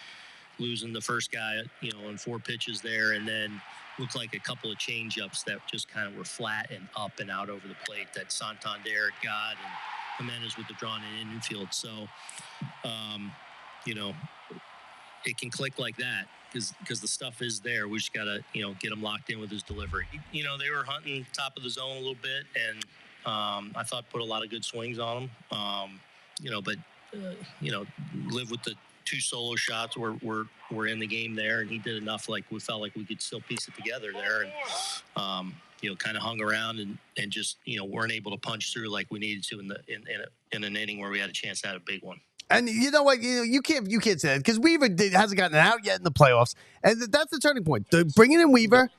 losing the first guy, in 4 pitches there, and then looked like a couple of change-ups that just kind of were flat and up and out over the plate that Santander got, and Jimenez with the drawn in infield. So, it can click like that because the stuff is there. We just got to, get him locked in with his delivery. They were hunting top of the zone a little bit, and I thought put a lot of good swings on him. But live with the 2 solo shots were in the game there, and he did enough. Like we felt like we could still piece it together there, and kind of hung around and just weren't able to punch through like we needed to in an inning where we had a chance to have a big one. And you know what? You can't say that because Weaver hasn't gotten out yet in the playoffs, and that's the turning point. Bringing in Weaver,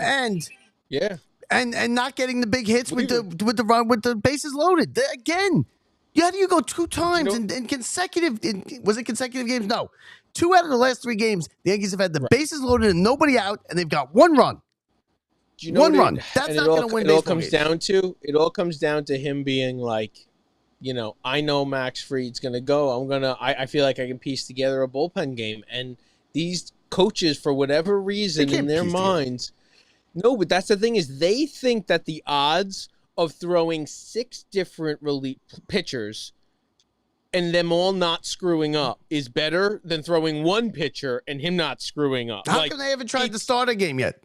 and not getting the big hits with the run with the bases loaded again. How do you go 2 times in consecutive? Was it consecutive games? No, 2 out of the last 3 games, the Yankees have had the bases loaded and nobody out, and they've got 1 run. One run. That's not going to win. It all comes down to him being like, I know Max Fried's going to go. I feel like I can piece together a bullpen game. And these coaches, for whatever reason, in their minds, no, but that's the thing is they think that the odds of throwing 6 different relief pitchers and them all not screwing up is better than throwing 1 pitcher and him not screwing up. How come they haven't tried the starter game yet?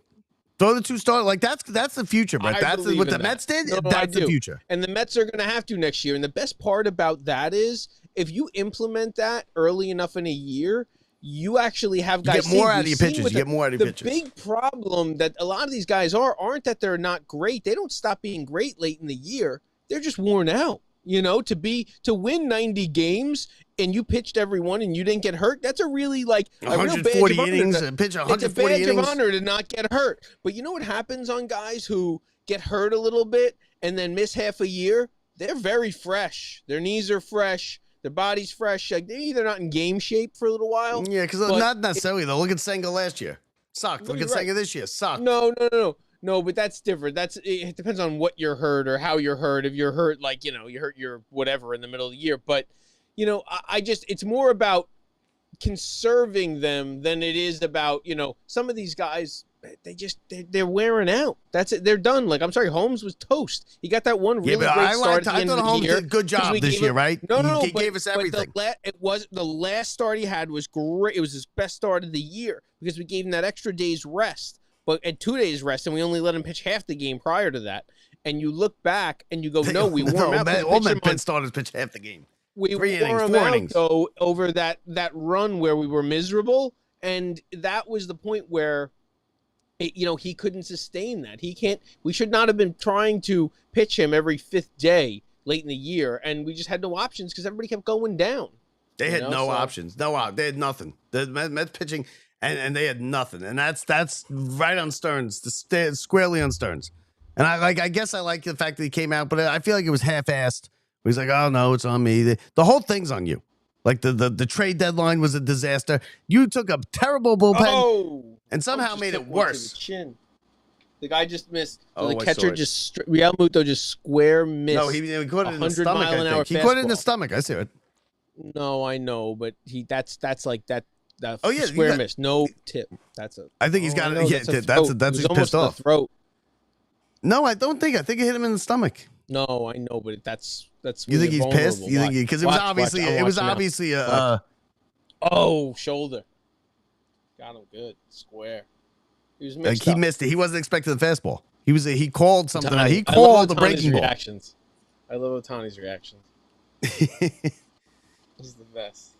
Throw the 2 starters. Like, that's the future, Brett. That's what the Mets did. That's the future. And the Mets are going to have to next year. And the best part about that is if you implement that early enough in a year, you actually have guys. You get more out of your pitchers. The big problem that a lot of these guys aren't that they're not great. They don't stop being great late in the year. They're just worn out. To win 90 games and you pitched every one and you didn't get hurt, that's a really like a real badge of innings and pitch 140 It's a badge innings. of honor to not get hurt. But you know what happens on guys who get hurt a little bit and then miss half a year? They're very fresh. Their knees are fresh. Their body's fresh. Like they're either not in game shape for a little while. Yeah, because not necessarily though. Look at Senga last year. Sucked. Look at Senga this year. Sucked. No, but that's different. It depends on what you're hurt or how you're hurt. If you're hurt, like, you hurt your whatever in the middle of the year. But, it's more about conserving them than it is about, some of these guys, they're wearing out. That's it. They're done. Like, I'm sorry, Holmes was toast. He got that one really great start at the end of the Holmes year. did a good job this year, right? He gave us everything. The last start he had was great. It was his best start of the year because we gave him that extra day's rest. But at 2 days rest, and we only let him pitch half the game prior to that. And you look back and you go, no, we wore him out. All men starters pitch half the game. We wore him out, though, over that run where we were miserable. And that was the point where, he couldn't sustain that. We should not have been trying to pitch him every 5th day late in the year. And we just had no options because everybody kept going down. They had no options. They had nothing. The Mets pitching... And they had nothing, and that's right on Stearns, squarely on Stearns. And I guess I like the fact that he came out, but I feel like it was half-assed. He's like, oh no, it's on me. The whole thing's on you. Like the trade deadline was a disaster. You took a terrible bullpen and somehow made it worse. The guy just missed. The catcher Real Muto just square missed. No, he caught it in the stomach. I think he caught it in the stomach. I see it. No, I know, but that's like that. Square miss, no tip. I think he's got it. Yeah, that's he's pissed off. Throat. No, I don't think. I think it hit him in the stomach. No, I know, but that's. You think he's pissed? You think because it was obviously shoulder. Got him good, square. He was mixed up. He missed it. He wasn't expecting the fastball. He called something. He called the breaking ball. I love Otani's reactions. He's the best.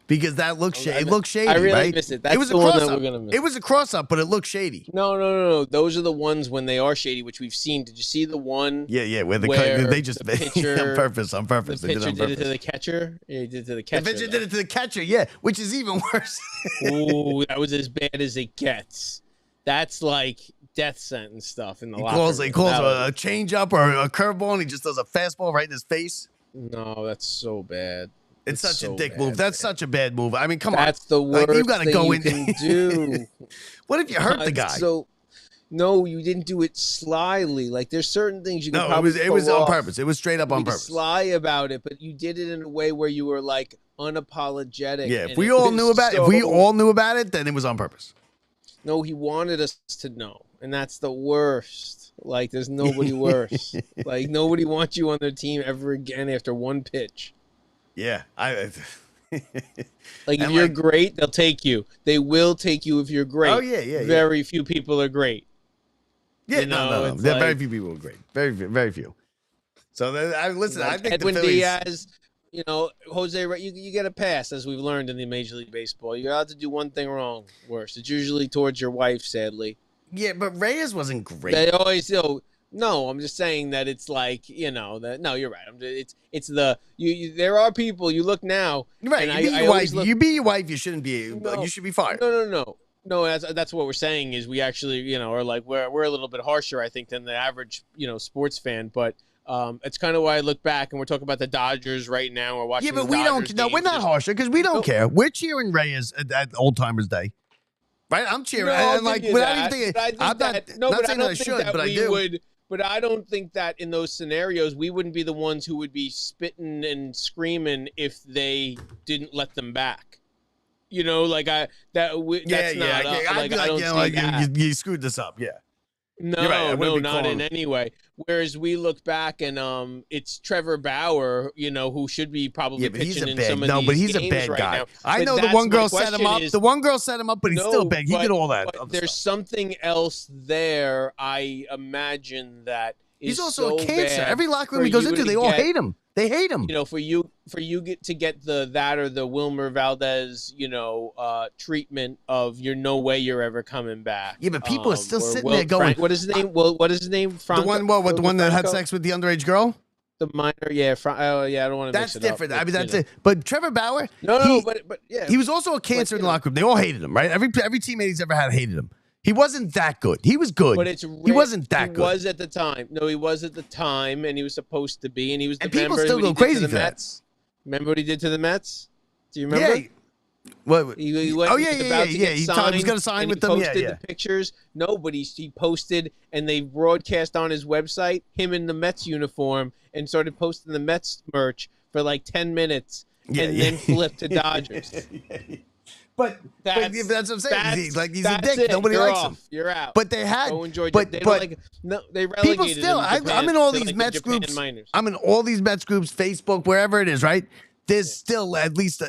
Because that looks shady. It looked shady, I really right? missed it. That's the one that we're going to miss. It was a cross-up, but it looked shady. No. Those are the ones when they are shady, which we've seen. Did you see the one? Yeah, where they just pitcher, on purpose. The pitcher did it to the catcher. Yeah, he did it to the catcher. The pitcher did it to the catcher, yeah, which is even worse. Ooh, that was as bad as it gets. That's like death sentence stuff in the locker room. He calls a change-up or a curveball, and he just does a fastball right in his face. No, that's so bad. It's such a dick move. That's such a bad move. I mean, come on. That's the worst you gotta thing go you in. can do. What if you hurt the guy? No, you didn't do it slyly. Like there's certain things you can it was on purpose. It was straight up on purpose. Sly about it, but you did it in a way where you were like unapologetic. Yeah, if we all knew about it, then it was on purpose. No, he wanted us to know, and that's the worst. Like, there's nobody worse. Like, nobody wants you on their team ever again after one pitch. Yeah, like, if you're great, they'll take you. They will take you if you're great. Oh yeah. Very few people are great. Yeah, no. Very few people are great. Very few. So listen, I think Edwin the Phillies, Diaz, Jose, you get a pass, as we've learned in the Major League Baseball. You're allowed to do one thing wrong. Worse, it's usually towards your wife, sadly. Yeah, but Reyes wasn't great. They always no. I'm just saying that it's like that. No, you're right. It's there are people. You look now, right? And you beat your wife. You shouldn't be. You should be fired. No. That's what we're saying is we actually are like we're a little bit harsher, I think, than the average sports fan, but. It's kind of why I look back and we're talking about the Dodgers right now. We're watching. Yeah, but we don't. No, we're not harsher because we don't care. We're cheering Reyes at Old Timers Day, right? I'm cheering. And like without even thinking, I'm not saying I should, but I do. But I don't think that in those scenarios we wouldn't be the ones who would be spitting and screaming if they didn't let them back. That's not. I don't see that. You screwed this up. Yeah. No, right. No, not in any way. Whereas we look back and it's Trevor Bauer, who should be probably pitching in some of these games right now. But he's a bad guy. I know the one girl set him up. The one girl set him up, but he's still bad. He did all that. There's something else there. I imagine that he's also a cancer. Every locker room he goes into, they all hate him. They hate him. For you to get that or the Wilmer Valdez, treatment of no way you're ever coming back. Yeah, but people are still sitting there going, what is his name? What is his name? The one that had sex with the underage girl? The minor, yeah. I don't want to. That's different. I mean, that's it. But Trevor Bauer, but yeah, he was also a cancer in the locker room. They all hated him, right? Every teammate he's ever had hated him. He wasn't that good. He was good. But he wasn't that good. He was at the time. No, he was at the time, and he was supposed to be. And he was. And people still go crazy for that. Remember what he did to the Mets? Do you remember? Yeah. What? He went yeah. He was going to sign with them. He posted the pictures. No, but he posted, and they broadcast on his website him in the Mets uniform, and started posting the Mets merch for like 10 minutes, and then flipped to Dodgers. But that's what I'm saying. He's a dick. It. Nobody You're likes off. him. You're out. But they had. They relegated people still. Japan, I'm in all these Mets groups. I'm in all these Mets groups, Facebook, wherever it is. Right? There's still at least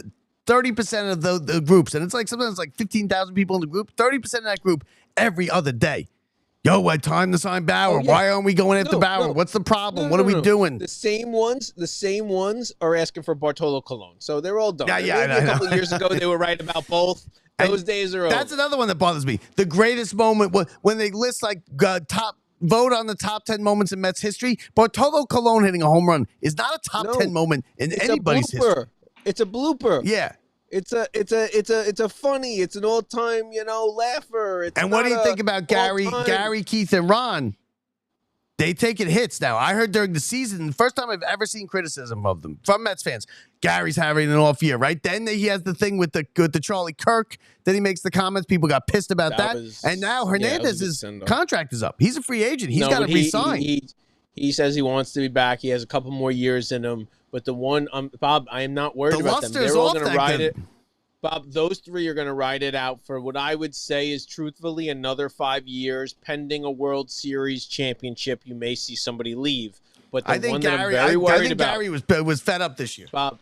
30% of the groups, and it's like sometimes like 15,000 people in the group. 30% of that group every other day. Yo, what time to sign Bauer? Why aren't we going after Bauer? What's the problem? What are we doing? The same ones are asking for Bartolo Colon. So they're all done. Yeah, a couple of years ago, they were right about both. Those days are over. That's another one that bothers me. The greatest moment when they list vote on the top 10 moments in Mets history. Bartolo Colon hitting a home run is not a top 10 moment in anybody's history. It's a blooper. Yeah. It's a funny. It's an all-time, laugher. And what do you think about Gary, Keith, and Ron? They taking hits now. I heard during the season, the first time I've ever seen criticism of them from Mets fans. Gary's having an off year, right? Then he has the thing with the Charlie Kirk. Then he makes the comments. People got pissed about that. And now Hernandez's contract is up. He's a free agent. He's got to re-sign. He says he wants to be back. He has a couple more years in him. But the one, Bob, I am not worried about them. They're all going to ride it. Bob, those three are going to ride it out for what I would say is truthfully another 5 years, pending a World Series championship. You may see somebody leave. But the one that I'm very worried about, Gary was fed up this year. Bob,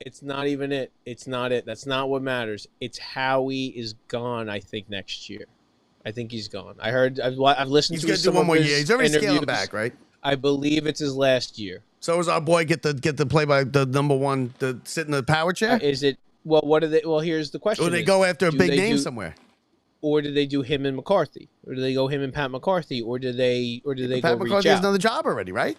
it's not even it. It's not it. That's not what matters. It's Howie is gone, I think, next year. I think he's gone. I've listened to some of his interviews. He's going to do one more year. He's already scaling back, right? I believe it's his last year. So is our boy get the play by the number one to sit in the power chair? Is it? Well, what do they? Well, here's the question: Or they go after a big name somewhere? Or do they do him and McCarthy? Or do they go him and Pat McCarthy? Or do they? Pat McCarthy has another job already, right?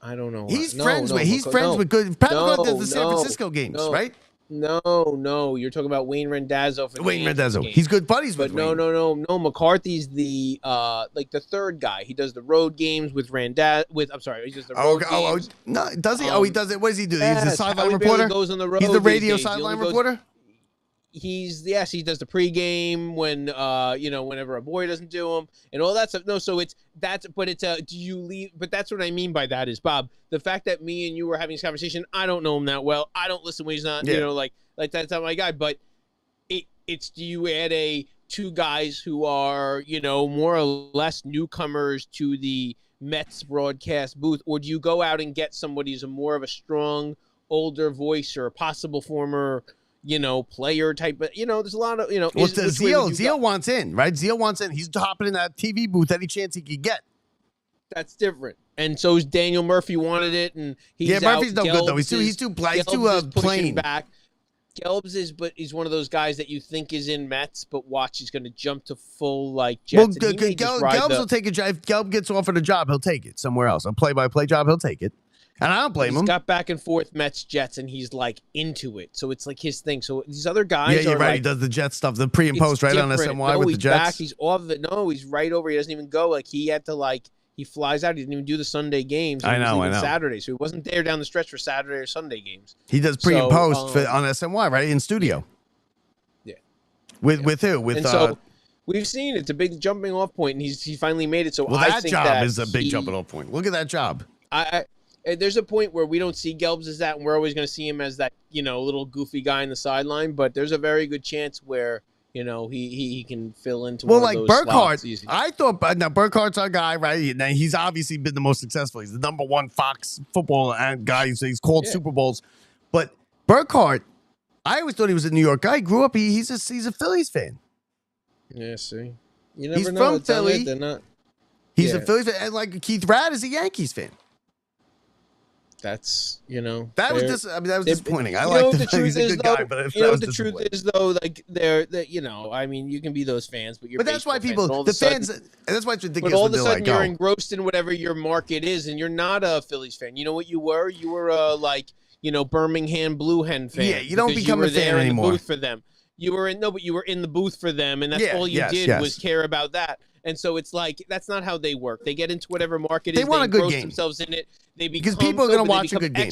I don't know. He's friends with good. Pat McCarthy does the San Francisco games, right? No. You're talking about Wayne Randazzo. Wayne Randazzo. He's good buddies with Wayne. No. McCarthy's the the third guy. He does the road games with Randazzo. He does the road games. No, does he? He does it. What does he do? He's the sideline reporter. Goes on the road. He's the radio sideline reporter. he does the pregame when whenever a boy doesn't do them and all that stuff. No, so do you leave? But that's what I mean by that is, Bob, the fact that me and you were having this conversation, I don't know him that well. I don't listen when he's not, like that's not my guy. But it's do you add two guys who are, more or less newcomers to the Mets broadcast booth, or do you go out and get somebody who's more of a strong older voice or a possible former player type, but there's a lot of well, Zeal wants in, right? Zeal wants in. He's hopping in that TV booth any chance he could get. That's different. And so is Daniel Murphy wanted it, and Murphy's no good though. He's too plain. Back. Gelbs but he's one of those guys that you think is in Mets, but watch, he's going to jump to full Jets. Well, Gelbs will take a job. If Gelb gets offered a job, he'll take it somewhere else. A play-by-play job, he'll take it. And I don't blame him. He's got back and forth Mets, Jets, and he's into it. So it's his thing. So these other guys are right. He does the Jet stuff, the pre and post right on SNY with the Jets. Back. He's off of it. No, he's right over. He doesn't even go. He had to he flies out. He didn't even do the Sunday games. I know. Saturday. So he wasn't there down the stretch for Saturday or Sunday games. He does pre and post on SNY, right? In studio. Yeah. With who? So we've seen it's a big jumping off point, and he finally made it. So that job is a big jumping off point. Look at that job. There's a point where we don't see Gelbs as that, and we're always going to see him as that, little goofy guy in the sideline. But there's a very good chance where, he can fill into one of those slots easy. I thought now Burkhardt's our guy, right? Now he's obviously been the most successful. He's the #1 Fox football guy. So he's called Super Bowls. But Burkhardt, I always thought he was a New York guy. He grew up. He's a Phillies fan. Yeah, see, you never he's know. From Philly. They're not. He's a Phillies fan, and Keith Rad is a Yankees fan. That's that was disappointing. I like the truth. He's a good guy, but the truth is though, you can be those fans, but that's why people fans, and that's why it's ridiculous. But all of a sudden you're engrossed in whatever your market is, and you're not a Phillies fan. You know what you were? You were a Birmingham Blue Hen fan. Yeah, you don't become a fan anymore. In the booth for them. You were in the booth for them, and that's all you did was care about that. And so it's that's not how they work. They get into whatever market they want a good game. Themselves in it. They become because people are going to watch a good game.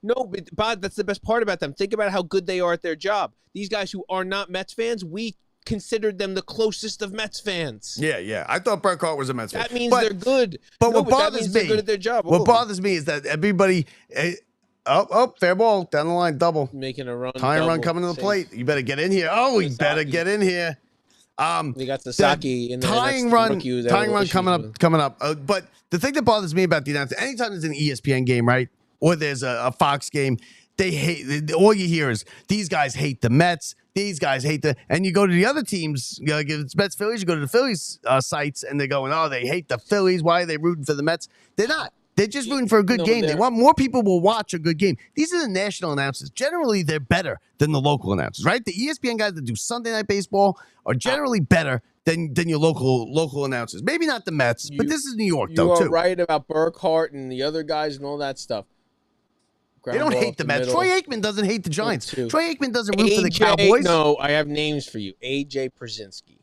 No, but Bob, that's the best part about them. Think about how good they are at their job. These guys who are not Mets fans, we considered them the closest of Mets fans. Yeah. I thought Burkhardt was a Mets fan. That means they're good. But what bothers me, they're good at their job. What bothers me is that everybody. Fair ball down the line, double making a run, tying run coming to the plate. You better get in here. Oh, you better get in here. They got Sasaki in there. Tying run coming up. But the thing that bothers me about the announcement, anytime there's an ESPN game, right, or there's a Fox game, they hate. All you hear is these guys hate the Mets. These guys hate and you go to the other teams. If it's Mets Phillies, you go to the Phillies sites, and they're going, oh, they hate the Phillies. Why are they rooting for the Mets? They're not. They're just rooting for a good game. They want more people will watch a good game. These are the national announcers. Generally, they're better than the local announcers, right? The ESPN guys that do Sunday Night Baseball are generally better than your local announcers. Maybe not the Mets, but this is New York, though, too. You are right about Burkhardt and the other guys and all that stuff. They don't hate the Mets. Troy Aikman doesn't hate the Giants. Troy Aikman doesn't root for the Cowboys. No, I have names for you. A.J. Przinsky.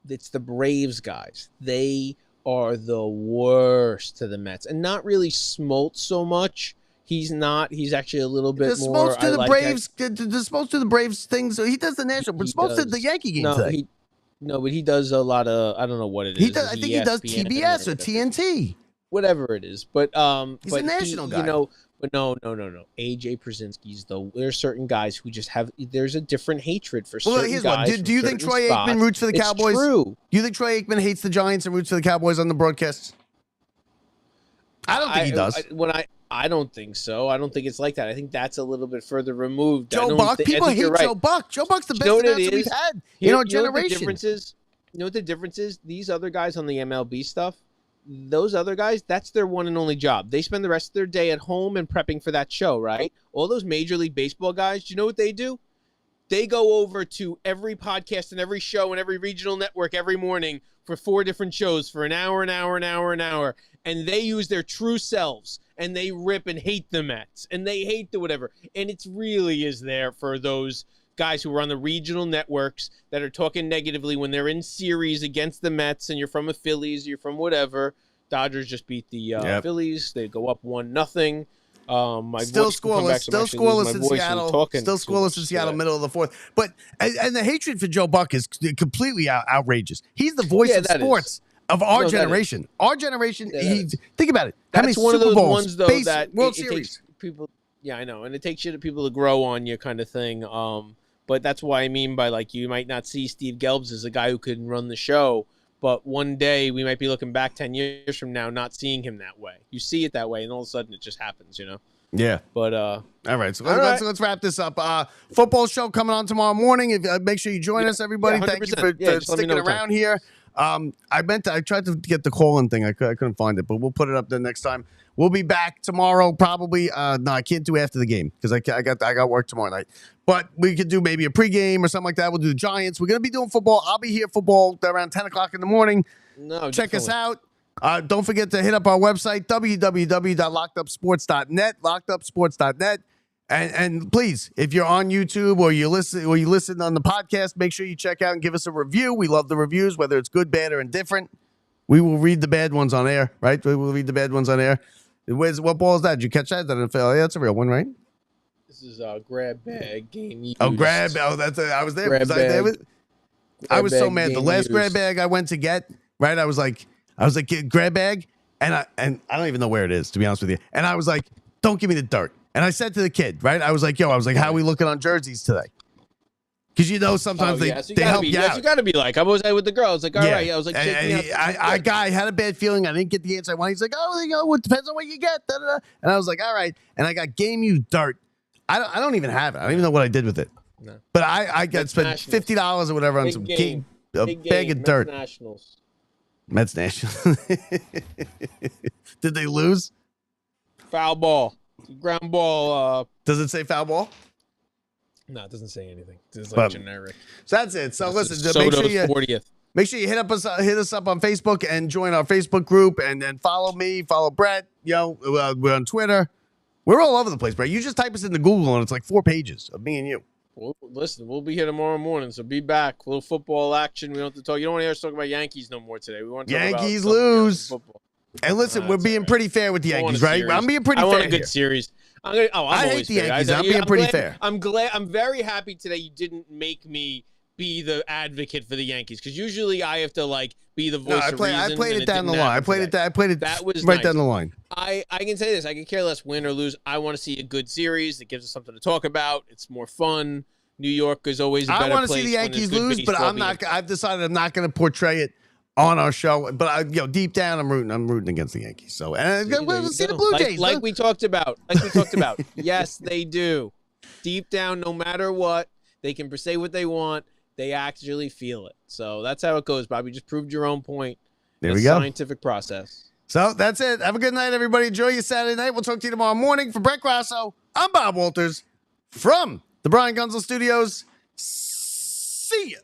It's the Braves guys. They are the worst to the Mets, and not really Smoltz so much. He's not. He's actually a little bit more. To the Braves. The Smoltz to the Braves thing. So he does the national, but Smoltz did the Yankee game today. But he does a lot of. I don't know what it is. I think he does TBS or TNT, whatever it is. But he's a national guy. But no. AJ Przinsky's though. There's certain guys who just have. There's a different hatred for certain guys. Well, here's one. Do you think Troy Aikman roots for the Cowboys? True. Do you think Troy Aikman hates the Giants and roots for the Cowboys on the broadcasts? I don't think he does. I don't think so. I don't think it's like that. I think that's a little bit further removed. Joe Buck. People hate Joe Buck. Joe Buck's the best announcer we've had in our generation. You know what the difference is? These other guys on the MLB stuff. Those other guys, that's their one and only job. They spend the rest of their day at home and prepping for that show, right? All those Major League Baseball guys, do you know what they do? They go over to every podcast and every show and every regional network every morning for 4 different shows for an hour, and they use their true selves, and they rip and hate the Mets, and they hate the whatever. And it really is there for those guys who are on the regional networks that are talking negatively when they're in series against the Mets, and you're from the Phillies, you're from whatever. Dodgers just beat the Phillies. They go up 1-0. My still voice can come scoreless. back, so I'm Still actually losing scoreless my in voice from Seattle. talking Still too scoreless much in Seattle, today. middle of the fourth. But and the hatred for Joe Buck is completely outrageous. He's the voice of sports of our generation. Our generation. Think about it. How many That's one Super of those Bowls, ones though that World it Series? takes people. Yeah, I know, and it takes people to grow on you, kind of thing. But that's why I mean by like you might not see Steve Gelbs as a guy who could run the show. But one day we might be looking back 10 years from now, not seeing him that way. You see it that way, and all of a sudden it just happens, you know? Yeah. But all right, so let's wrap this up. Football show coming on tomorrow morning. Make sure you join us, everybody. Thank you for sticking around here. I tried to get the call-in thing. I couldn't find it, but we'll put it up there next time. We'll be back tomorrow, probably. No, I can't do after the game because I got work tomorrow night. But we could do maybe a pregame or something like that. We'll do the Giants. We're gonna be doing football. I'll be here football around 10 o'clock in the morning. No, check us out. Don't forget to hit up our website, www.lockedupsports.net, lockedupsports.net. And please, if you're on YouTube or you listen on the podcast, make sure you check out and give us a review. We love the reviews, whether it's good, bad, or indifferent. We will read the bad ones on air, right? We will read the bad ones on air. What ball is that? Did you catch that? Yeah, that's a real one, right? This is a grab bag game used. Oh, grab. Oh, I was there. Was I there? I was so mad. The last grab bag I went to get, right? I was like, grab bag, and I don't even know where it is, to be honest with you. And I was like, don't give me the dirt. And I said to the kid, right? I was like, how are we looking on jerseys today? Because sometimes they help you out. You got to be like, I was with the girl. I was like, all right. I was like, I had a bad feeling. I didn't get the answer I wanted. He's like, it depends on what you get. Da, da, da. And I was like, all right. And I got game used dirt. I don't even have it. I don't even know what I did with it. No. But I got spent $50 or whatever on some bag of dirt. Mets Nationals. Did they lose? Foul ball. Ground ball. Does it say foul ball? No, it doesn't say anything. It's like generic. So that's it. So listen, Soto's 40th. Make sure you hit us up on Facebook and join our Facebook group, and then follow me, follow Brett. We're on Twitter. We're all over the place, Brett. You just type us into Google, and it's like 4 pages of me and you. Well, listen, we'll be here tomorrow morning, so be back. A little football action. We don't have to talk. You don't want to hear us talk about Yankees no more today. We want to talk Yankees about lose. Football. And listen, we're being pretty fair with the Yankees, right? I'm being pretty fair. I want a good series. I hate the Yankees. I'm being pretty fair. I'm very happy today you didn't make me be the advocate for the Yankees, because usually I have to be the voice of reason. I played it down the line. I played it that was right down the line. I can say this. I can care less win or lose. I want to see a good series that gives us something to talk about. It's more fun. New York is always a better place. I want to see the Yankees lose, but I've decided I'm not going to portray it on our show. But deep down, I'm rooting against the Yankees. So we'll see the Blue Jays, like we talked about. Yes, they do. Deep down, no matter what, they can say what they want. They actually feel it. So that's how it goes, Bobby. Just proved your own point. There we go. Scientific process. So that's it. Have a good night, everybody. Enjoy your Saturday night. We'll talk to you tomorrow morning. For Brett Grasso, I'm Bob Walters from the Brian Gunzel Studios. See ya.